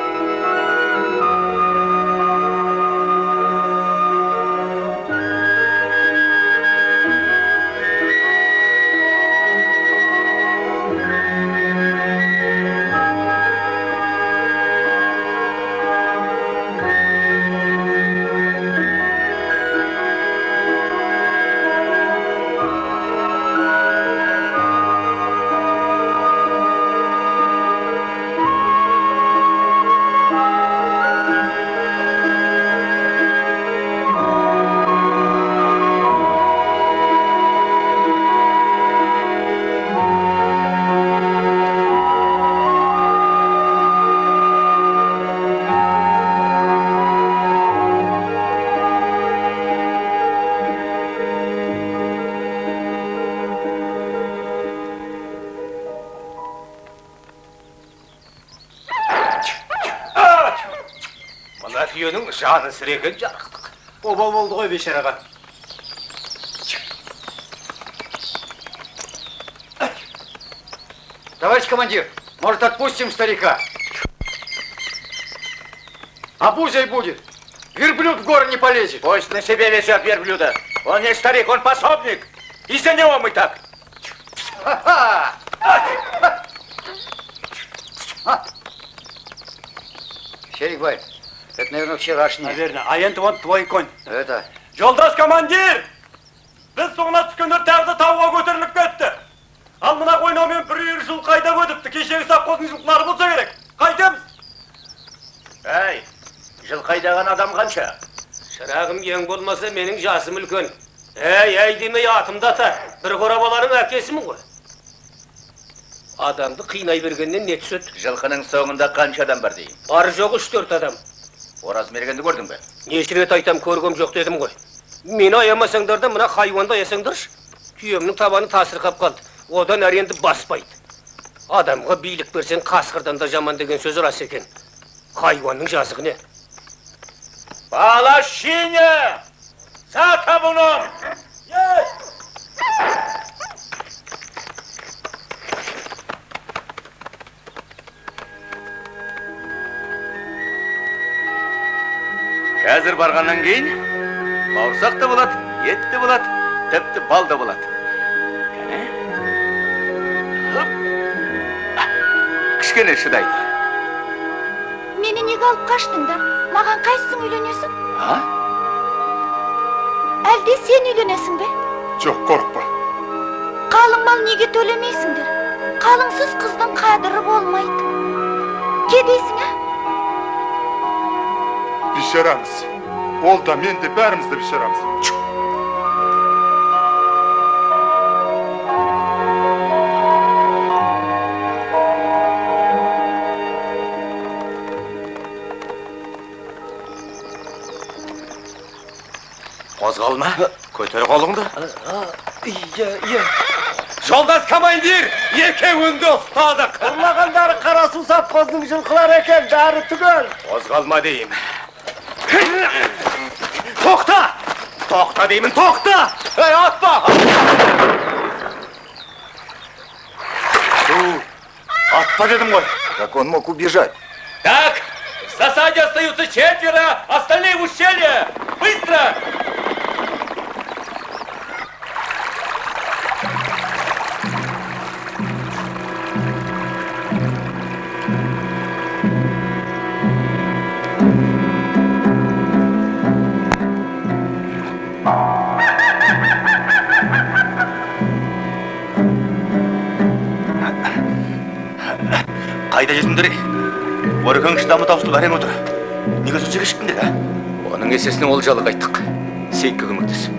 Түйенің жаны сіреген жарықтық. Обал болды ғой бешараға. Товарищ командир, может, отпустим старика? Обузой будет. Верблюд в горы не полезет. Пусть на себе везет верблюда. Он не старик, он пособник. Из-за него мы так. Шерик-бай, это, наверное, вчерашний. Наверное. А енді вот твой конь. Это... Жолдас командир! Біз соңына түскендер тағы тауға көтеріліп кетті. Ал мына қойнаумен бір жыл қайда өтіпті. Кешегі совхоздың жылқылары болса керек. Қайтеміз? Әй, жыл қайдаған адам қанша? Шырағым ең болмаса менің жасым үлкен. Әй демей атымды ата. Bir қора баланың әкесімін ғой. Адамды қинай бергеннен не түседі? Жылқының соңында қанша адам бар дейін? Бары жоғы 3-4 адам. Ораз мергенді көрдің бе? Неше рет айтам, көргім жоқ дедім ғой. Мені аямасаңдар да, мына хайуанды аясаңдаршы. Түйемнің табаны тасырқап қалды. Одан әренді баспайды. Адамға билік берсең қасқырдан да жаман деген сөз рас екен. Хайуанның жазығы не? Балашине! За табуном! Қазір барғаннан кейін, бауырсақ та болады, ет те болады, тіпті бал да болады. кішкене шыдайды. Мені неге алып қаштыңдар? Маған қайсың үйленесің? А? Әлде сен үйленесің бе? Жоқ, қорықпа. Қалың мал неге төлемейсіңдер? Қалыңсыз қыздың қадірі болмайды. Ке дейсің, а? Бишарамыз. Ол да мен де бәріміз де бишарамыз. Қозғалма, көтер қолыңды. Иә. Жолдас командир, екеуіңді ұстадық. Ұрлағандары қарасу сапқоздың жылқылар екен, бәрі түгел. Қозғалма дейім. Тоқта! Тоқта деймін, тоқта! Эй, атпа! Атпа дедім ғой. Как он мог убежать? Так, в засаде остаются 4, остальные в ущелье. Быстро! Қайда жесіңдер? Орекең шыдамы таусылып әрең отыр. Неге сонша кешіктіңдер, а? Оның есесіне олжалы қайттық. Сейтке көмектес.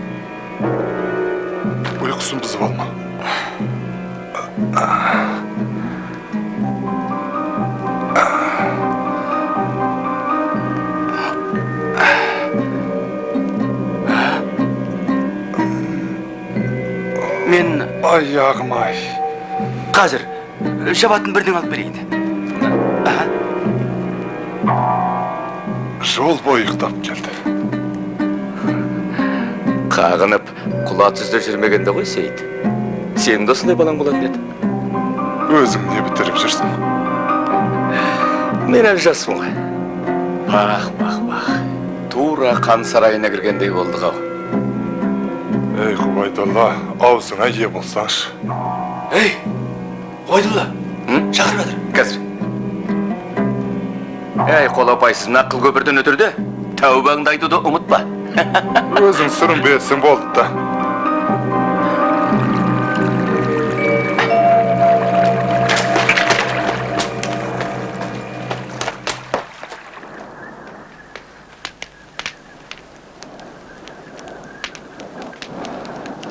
Ұйқысын бұзып алма. Мен Аяғым ай. қазір шабатын бірден алып берейін. Жол бойы ұйықтап келді. Қағынып, құлатсызда жүрмегенде ғой, Сейт. Сенің де осындай балаң болатын еді. Өзің не бітіріп жүрсің? Мен әлі жаспын ғой. Бақ. Тура қан сарайына кіргендей болдық ау. Ей, Ғұбайдолла, аузыңа ие болсаңшы. Ей, Ғұбайдолла, шақырып жатыр. Қазір. Ей, қолапайсыз, нақыл көпірден өтірді. Тәубаңды айтуды ұмытпа. Өзің сырын берсің болды да.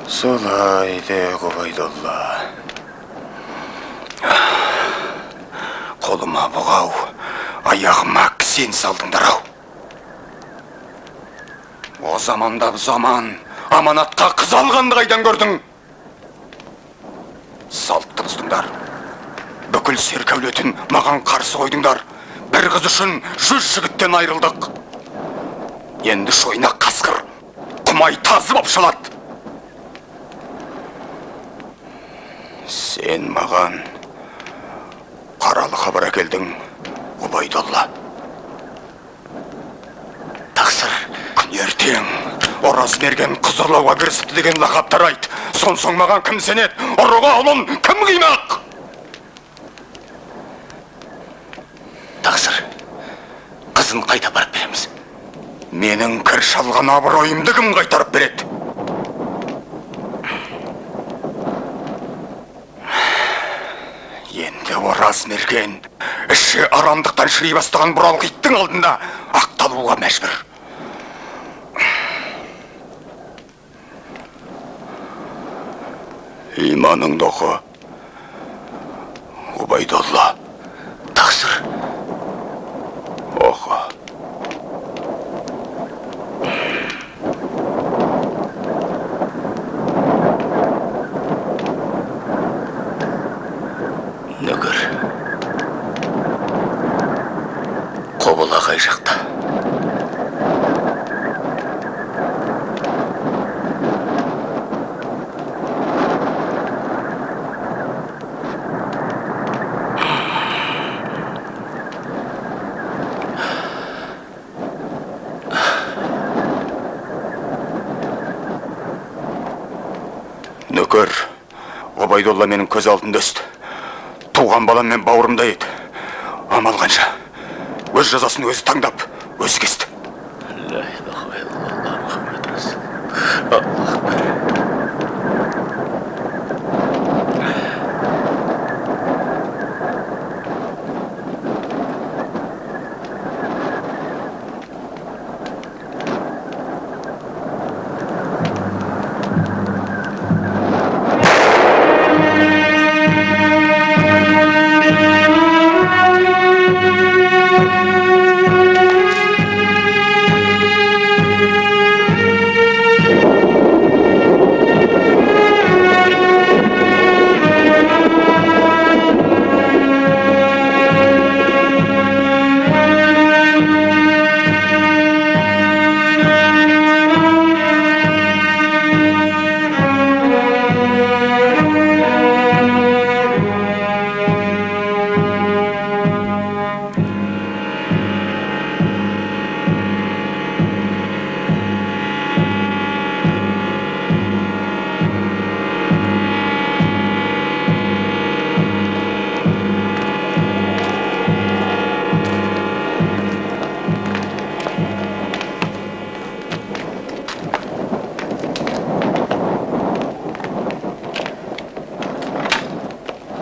Солай де, Ғұбайдолла. Қолыма бұғау, аяғыма кісен салдыңдар-ау. О заманда бұл заман, аманатқа қыз алғанды қайдан көрдің? Салтты бұздыңдар. Бүкіл серкәулетін маған қарсы қойдыңдар. Бір қыз үшін 100 жігіттен айрылдық. Енді шойна қасқыр, құмай тазы боп шалады. Сен маған қаралы хабар әкелдің, Ғұбайдолла. Тақсыр, күн ертең ораз мерген қыз ұрлауға кірісіпті деген лақаптар айт. Соң маған кім сенеді, ұрыға ұлын кім қимақ? Тақсыр, қызын қайта барып береміз. Менің кір шалған абыройымды кім қайтарып береді? Енді ораз мерген, іші арамдықтан шірей бастаған бұралғы иттің алдында ақталуға мәжбүр. Иманыңды оқы, Ғұбайдолла. Тақсыр, оқы. Нөкер. Қобыла қай жақта? Нөкер, Ғұбайдолла менің көз алдында өсті. Туған балам мен бауырымда еді. Амал қанша. Өз жазасын өзі таңдап, өзі кесті.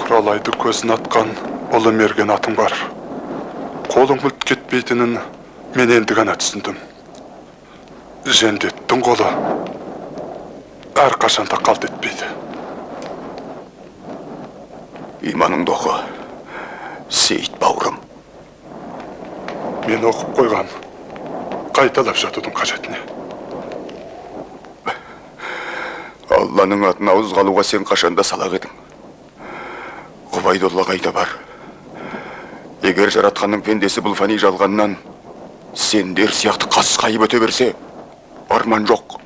Құралайды көзін атқан ұлы мерген атың бар. Қолың мүлт кетпейтінін мен енді ғана түсіндім. Жендеттің қолы әрқашанда қалт етпейді. Иманыңды оқы, Сейіт бауырым. Мен оқып қойған, қайталап жатудың қажетіне. Алланың атын ауыз қалуға сен қашанда салақ едің. Ғұбайдолла қайда бар. Егер жаратқанның пендесі бұл фани жалғаннан, сендер сияқты қасқайып өте берсе, арман жоқ.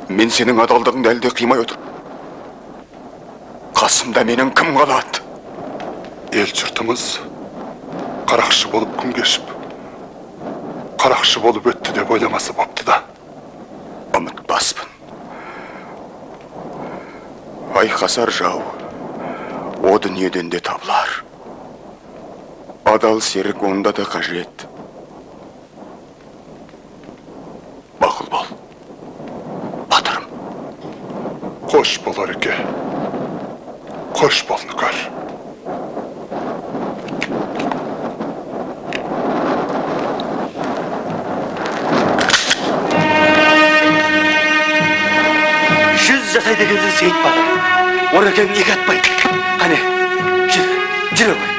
Мен сенің адалдығыңды әлде қимай отыр. Қасымда менің кім қалады? Ел жұртымыз қарақшы болып күн кешіп, қарақшы болып өтті деп ойламасы бопты да. Ұмытпаспын. Айқасар жау о дүниеден де табылар. Адал серік онда да қажет. Мақұл бол, батырым. Қош бол, Ореке. Қош бол, Нүкәр. Жүз жасай дегенсің Сейіт батыр. Орекең екі атпайды. Қане, жүр ғой.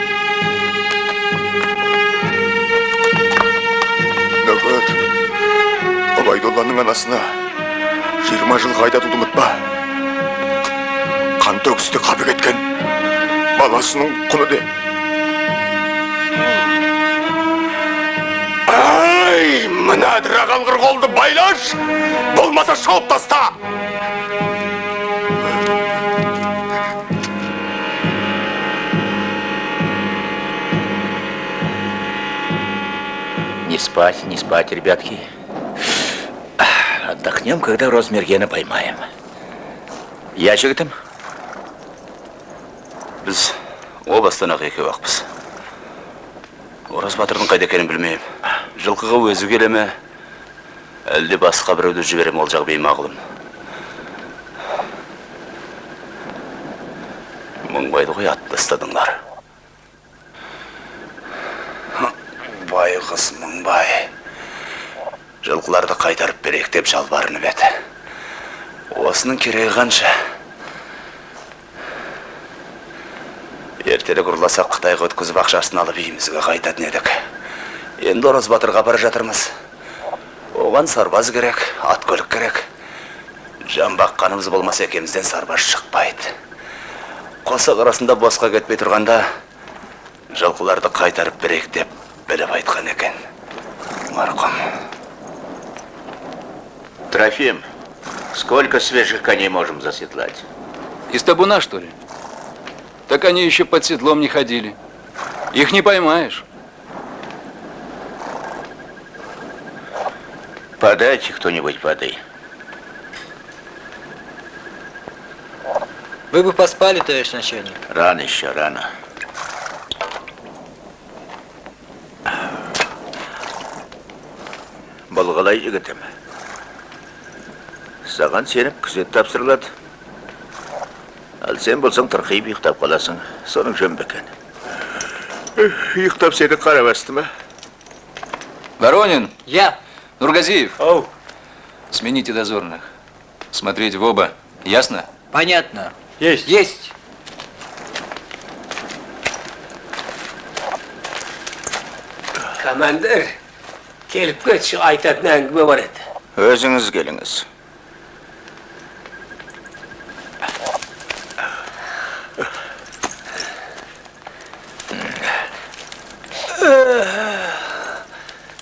Нөкер, Ғұбайдолланың анасына 20 жыл қайдатуды ұмытпа. Қан төгісті қапы кеткен баласының құны де. Ай, мына дырағалғыр қолды байлаш, болмаса шауып таста. Не спать, ребятки. Отдохнем, когда Розмергена поймаем. Я жігітім? Біз о бастан-ақ екеуақпыз. Ораз батырдың қайда екенін білмеймін. Жылқыға өзі келе ме, әлде басқа біреуді жіберем, ол жағы беймағылым. Мыңбайды ғой ат тастадыңдар. Байғыз Мыңбай. Жылқыларды қайтарып берек деп жалбарынып еді. Осының керегі қанша? Ертелік ұрласақ Қытайға өткізіп ақшасын алып үйімізге қайтатын едік. Енді Ораз батырға бара жатырмыз. Оған сарбаз керек, ат көлік керек. Жан баққанымыз болмаса екемізден сарбаз шықпайды. Қосақ арасында босқа кетпей тұрғанда жылқыларды қайтарып берек деп біліп айтқан екен. Марқұм. Трофим, сколько свежих коней можем заседлать? Из табуна, что ли? Так они еще под седлом не ходили. Их не поймаешь. Подайте кто-нибудь воды. Вы бы поспали, товарищ начальник. Рано еще, рано. Бұл қалай жігітім? Саған сеніп күзет тапсырылады. Ал сен болсаң тырқиып ұйықтап қаласың. Соның жөн бе екен? Ұйықтап сені қарап асты ма? Воронин! Я! Нургазиев! Оу! Смените дозорных. Смотреть в оба. Ясно? Понятно. Есть. Есть. Komandir, kelib ketişi aytатын әңгіме бар еді. Өзіңіз келіңіз.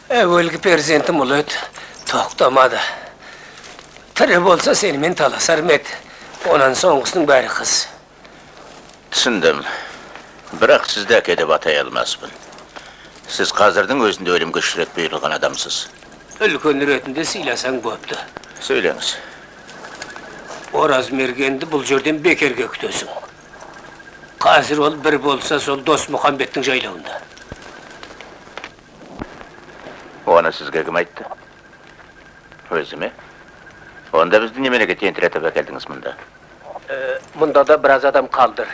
Әуелгі перзентім ұлы өт, тоқтамады. Тірі болса сенімен таласар ма еді. Онан соңғысының бәрі қыз. Түсіндім. Бірақ сізді әке деп атай алмаспын. Сіз қазірдің өзінде өлімге ұшырап бұйырылған адамсыз. Үлкен ретінде сыйласаң бопты. Сөйлеңіз. Ораз мергенді бұл жерден бекерге күтесің. Қазір ол бір болса сол Досмұхамбеттің жайлауында. Оны сізге кім айтты? Өзіме? Онда бізді неменеге тентіретіп әкелдіңіз мұнда? Мұнда да біраз адам қалдыр.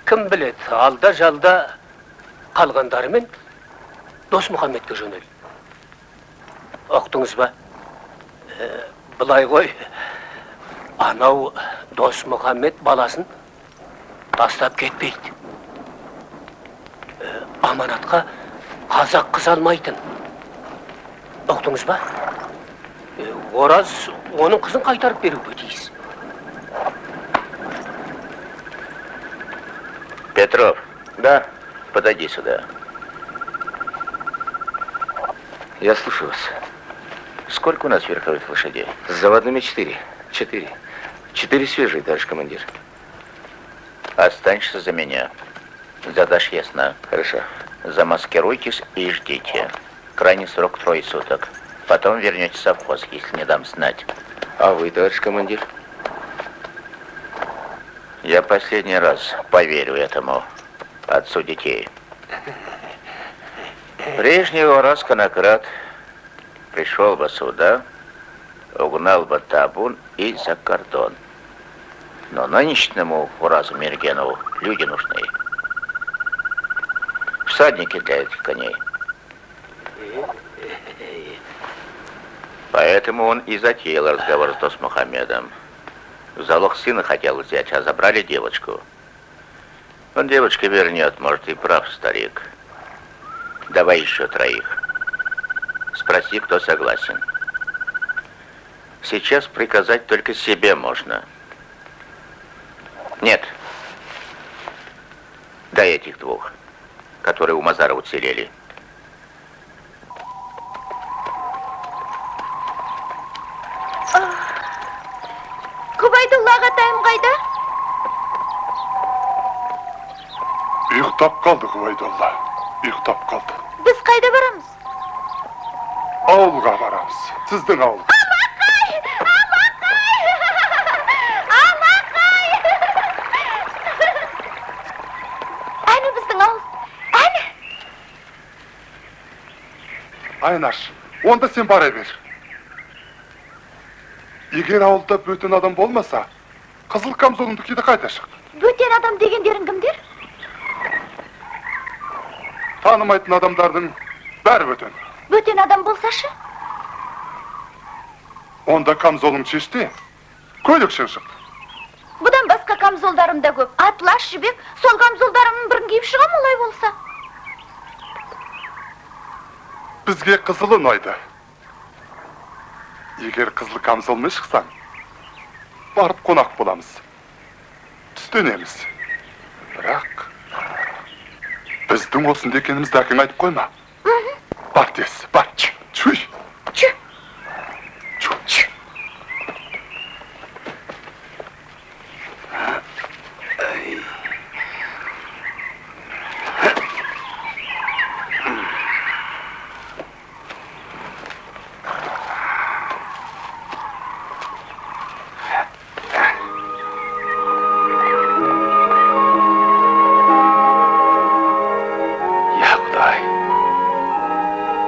Кім білет, алда-жалда қалғандарымен Досмұхамбетке жөнел. Оқтыңыз ба? Бұлай ғой, анау Досмұхамбет баласын тастап кетпейді. Аманатқа қазақ қыз алмайтын. Оқтыңыз ба? Ораз оның қызын қайтарып беруге тиіс. Петров. Да. Подойди сюда. Я слушаю вас. Сколько у нас верховых лошадей? С заводными 4. 4 свежие, товарищ командир. Останешься за меня. Задашь ясно. Хорошо. Замаскируйтесь и ждите. Крайний срок 3 суток. Потом вернетесь в совхоз, если не дам знать. А вы, товарищ командир? Я последний раз поверю этому отцу детей. Прежний Ораз Конократ пришел бы сюда, угнал бы табун и за кордон. Но нынешнему Уразу Мергенову люди нужны. Всадники для этих коней. Поэтому он и затеял разговор с Досмухамедом. В залог сына хотел взять, а забрали девочку. Он девочке вернет, может, и прав старик. Давай еще 3. Спроси, кто согласен. Сейчас приказать только себе можно. Нет. Дай этих 2, которые у Мазара уцелели. Құбайдулла ағатайым қайда? Ұйықтап қалды Құбайдулла. Ұйықтап қалды. Біз қайда барамыз? Ауылға барамыз. Сіздің ауыл. Амақай! Амақай! Әні біздің ауыл. Әні? Айнаш, онда сен бара бер. Егер ауылда бөтен адам болмаса, қызыл камзолыңды киді қайта шық. Бөтен адам дегендерің кімдер? Танымайтын адамдардың бәрі бөтен. Бөтен адам болсашы? Онда камзолың шешті, көйлек шық. Бұдан басқа камзолдарым да көп. Атлас жібек, сол камзолдарымның бірін киіп шығам олай болса. Бізге қызылы ұнайды. Егер қызыл камзолмен шықсаң, барып қонақ боламыз. Түстенеміз. Бірақ біздің осында екенімізді әкең айтып қойма. Бар тез, бар. Чуй. Чу. Чу.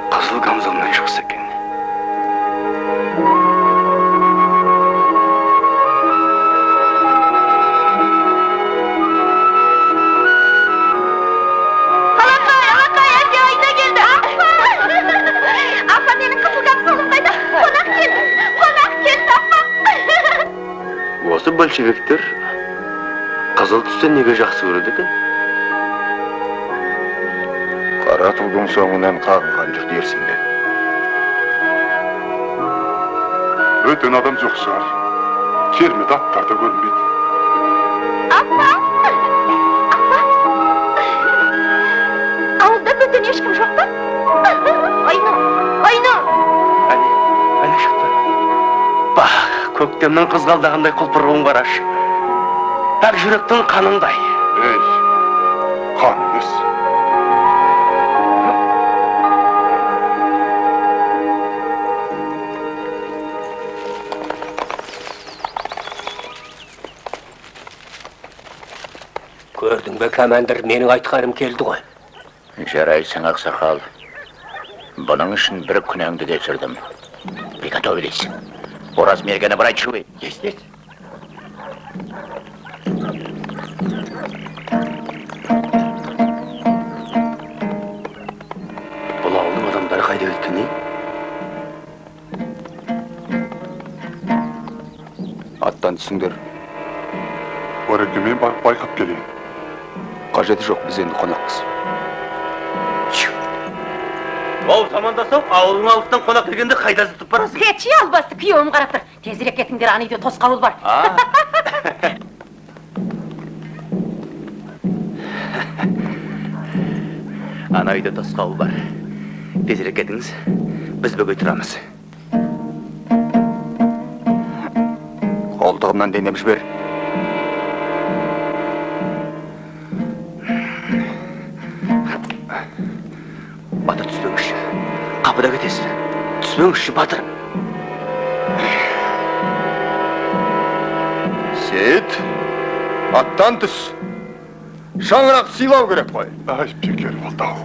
Қызыл камзолмен шықса екен. большевиктер қызыл түстен неге жақсы көреді екен? Қара тудың соңынан қағылған жүр дерсің бе? Өтен адам жоқ шығар. Кермет аттар да көрінбейді. Апа! Ауылда бөтен ешкім жоқ па? Айну! Әне шықты. Бақ, көктемнің қызғалдағындай құлпыруын қараш. Ақ жүректің қанындай. Ей, қан емес. Көрдің бе, командир, менің айтқаным келді ғой. Жарайсың, ақсақал. Бұның үшін бір күнәңді кешірдім. Приготовились. Ораз мергені бір айтшуы. Есть. Бұл ауылдың адамдары қайда кеткен, не? Аттан түсіңдер. Ореке мен барып байқап келейін. Қажеті жоқ, біз енді қонақпыз. Оу, замандасау, ауылың алыстан қонақ келгенде қайда зытып барасың? Кетші албасты, күйеуім қарап тұр. Тезірек кетіңдер, ана үйде тосқауыл бар. Ана үйде тосқауыл бар. Тезірек кетіңіз, біз бөгей тұрамыз. Қолтығымнан денем жібер. Батыр түспеңізші. Қапыда кетесіз. Түспеңізші, Батыр. Сейіт, аттан түс. Шаңырақ сыйлау керек қой. Ай, бекер болды-ау.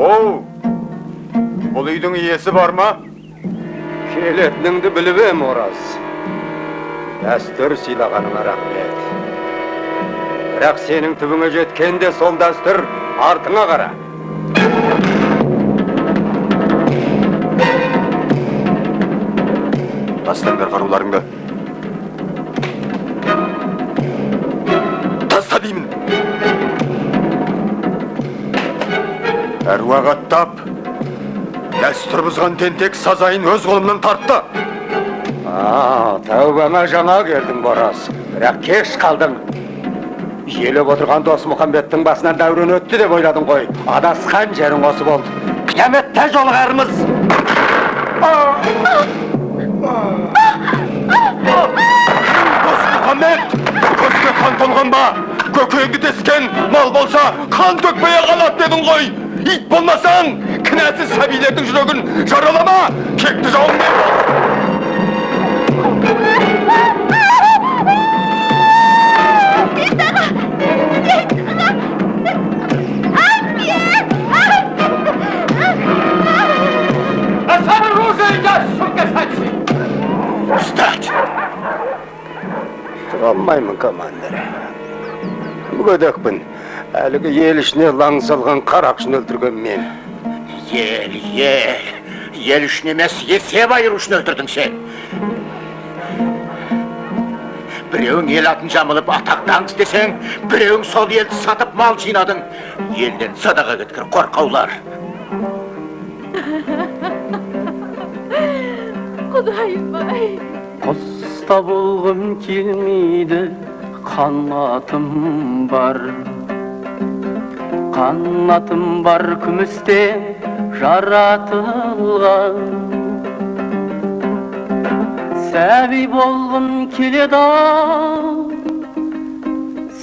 Оу, бұл үйдің иесі бар ма? Келетініңді біліп ем, Ораз. Дәстүр сыйлағаныңа рахмет. Бірақ сенің түбіңе жеткенде сол дәстүр артыңа қара. Тастаңдар қаруларыңды. Таста деймін. Әруақ аттап, дәстүр бұзған тентек сазайын өз қолымнан тартты. Тәубаңа жаңа келдің, Борас. Бірақ кеш қалдың. Желіп отырған дос Мұхамбеттің басынан дәурен өтті деп ойладың ғой. Адасқан жерің осы болды. Қияметте жолығармыз. Дос Мұхамбет, көзге қан толған ба? Көкейіңді тескен мал болса, қан төкпeye қалады дедің ғой. Ит болмасаң, кінәсіз сәбилердің жүрегін жаралама, кекті жауын бер. Встать! Тұралмаймын, командир. Мүгедекпін. Әлігі ел ішіне лаң салған қарақшын өлтірген мен. Ел үшін емес, есеп айыру үшін өлтірдің сен. Біреуің ел атын жамылып атақтаңыз десең, біреуің сол елді сатып мал жинадың. Елден садаға кеткір қорқаулар. Құдайым-ай. Құста болғым келмейді, қанатым бар. Қанатым бар күмістен жаратылған. Сәби болғым келеді,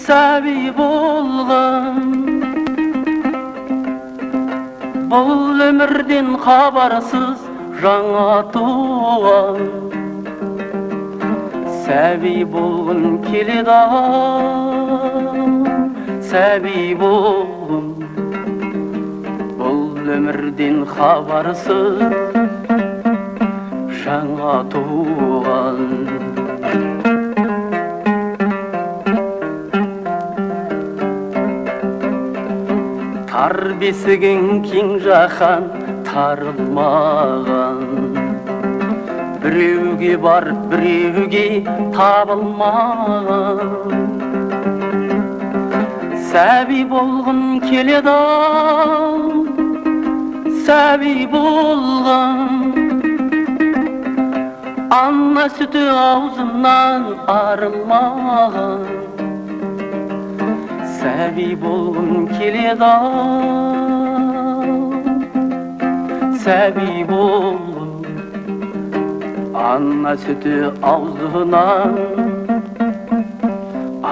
сәби болған. Бұл өмірден хабарсыз жаңа туған. Сәби болғым келеді, сәби болғым. Бұл өмірден хабарсыз жаңа туған. бар бесігің кең жаһан тарылмаған. Біреуге бар, біреуге табылмаған. Сәби болғын келеді, сәби болған. Анна сүті аузымнан арылмаған. Сәби болғын келеді, сәби болғын. Анна сүті аузынан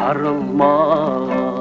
арылмаған.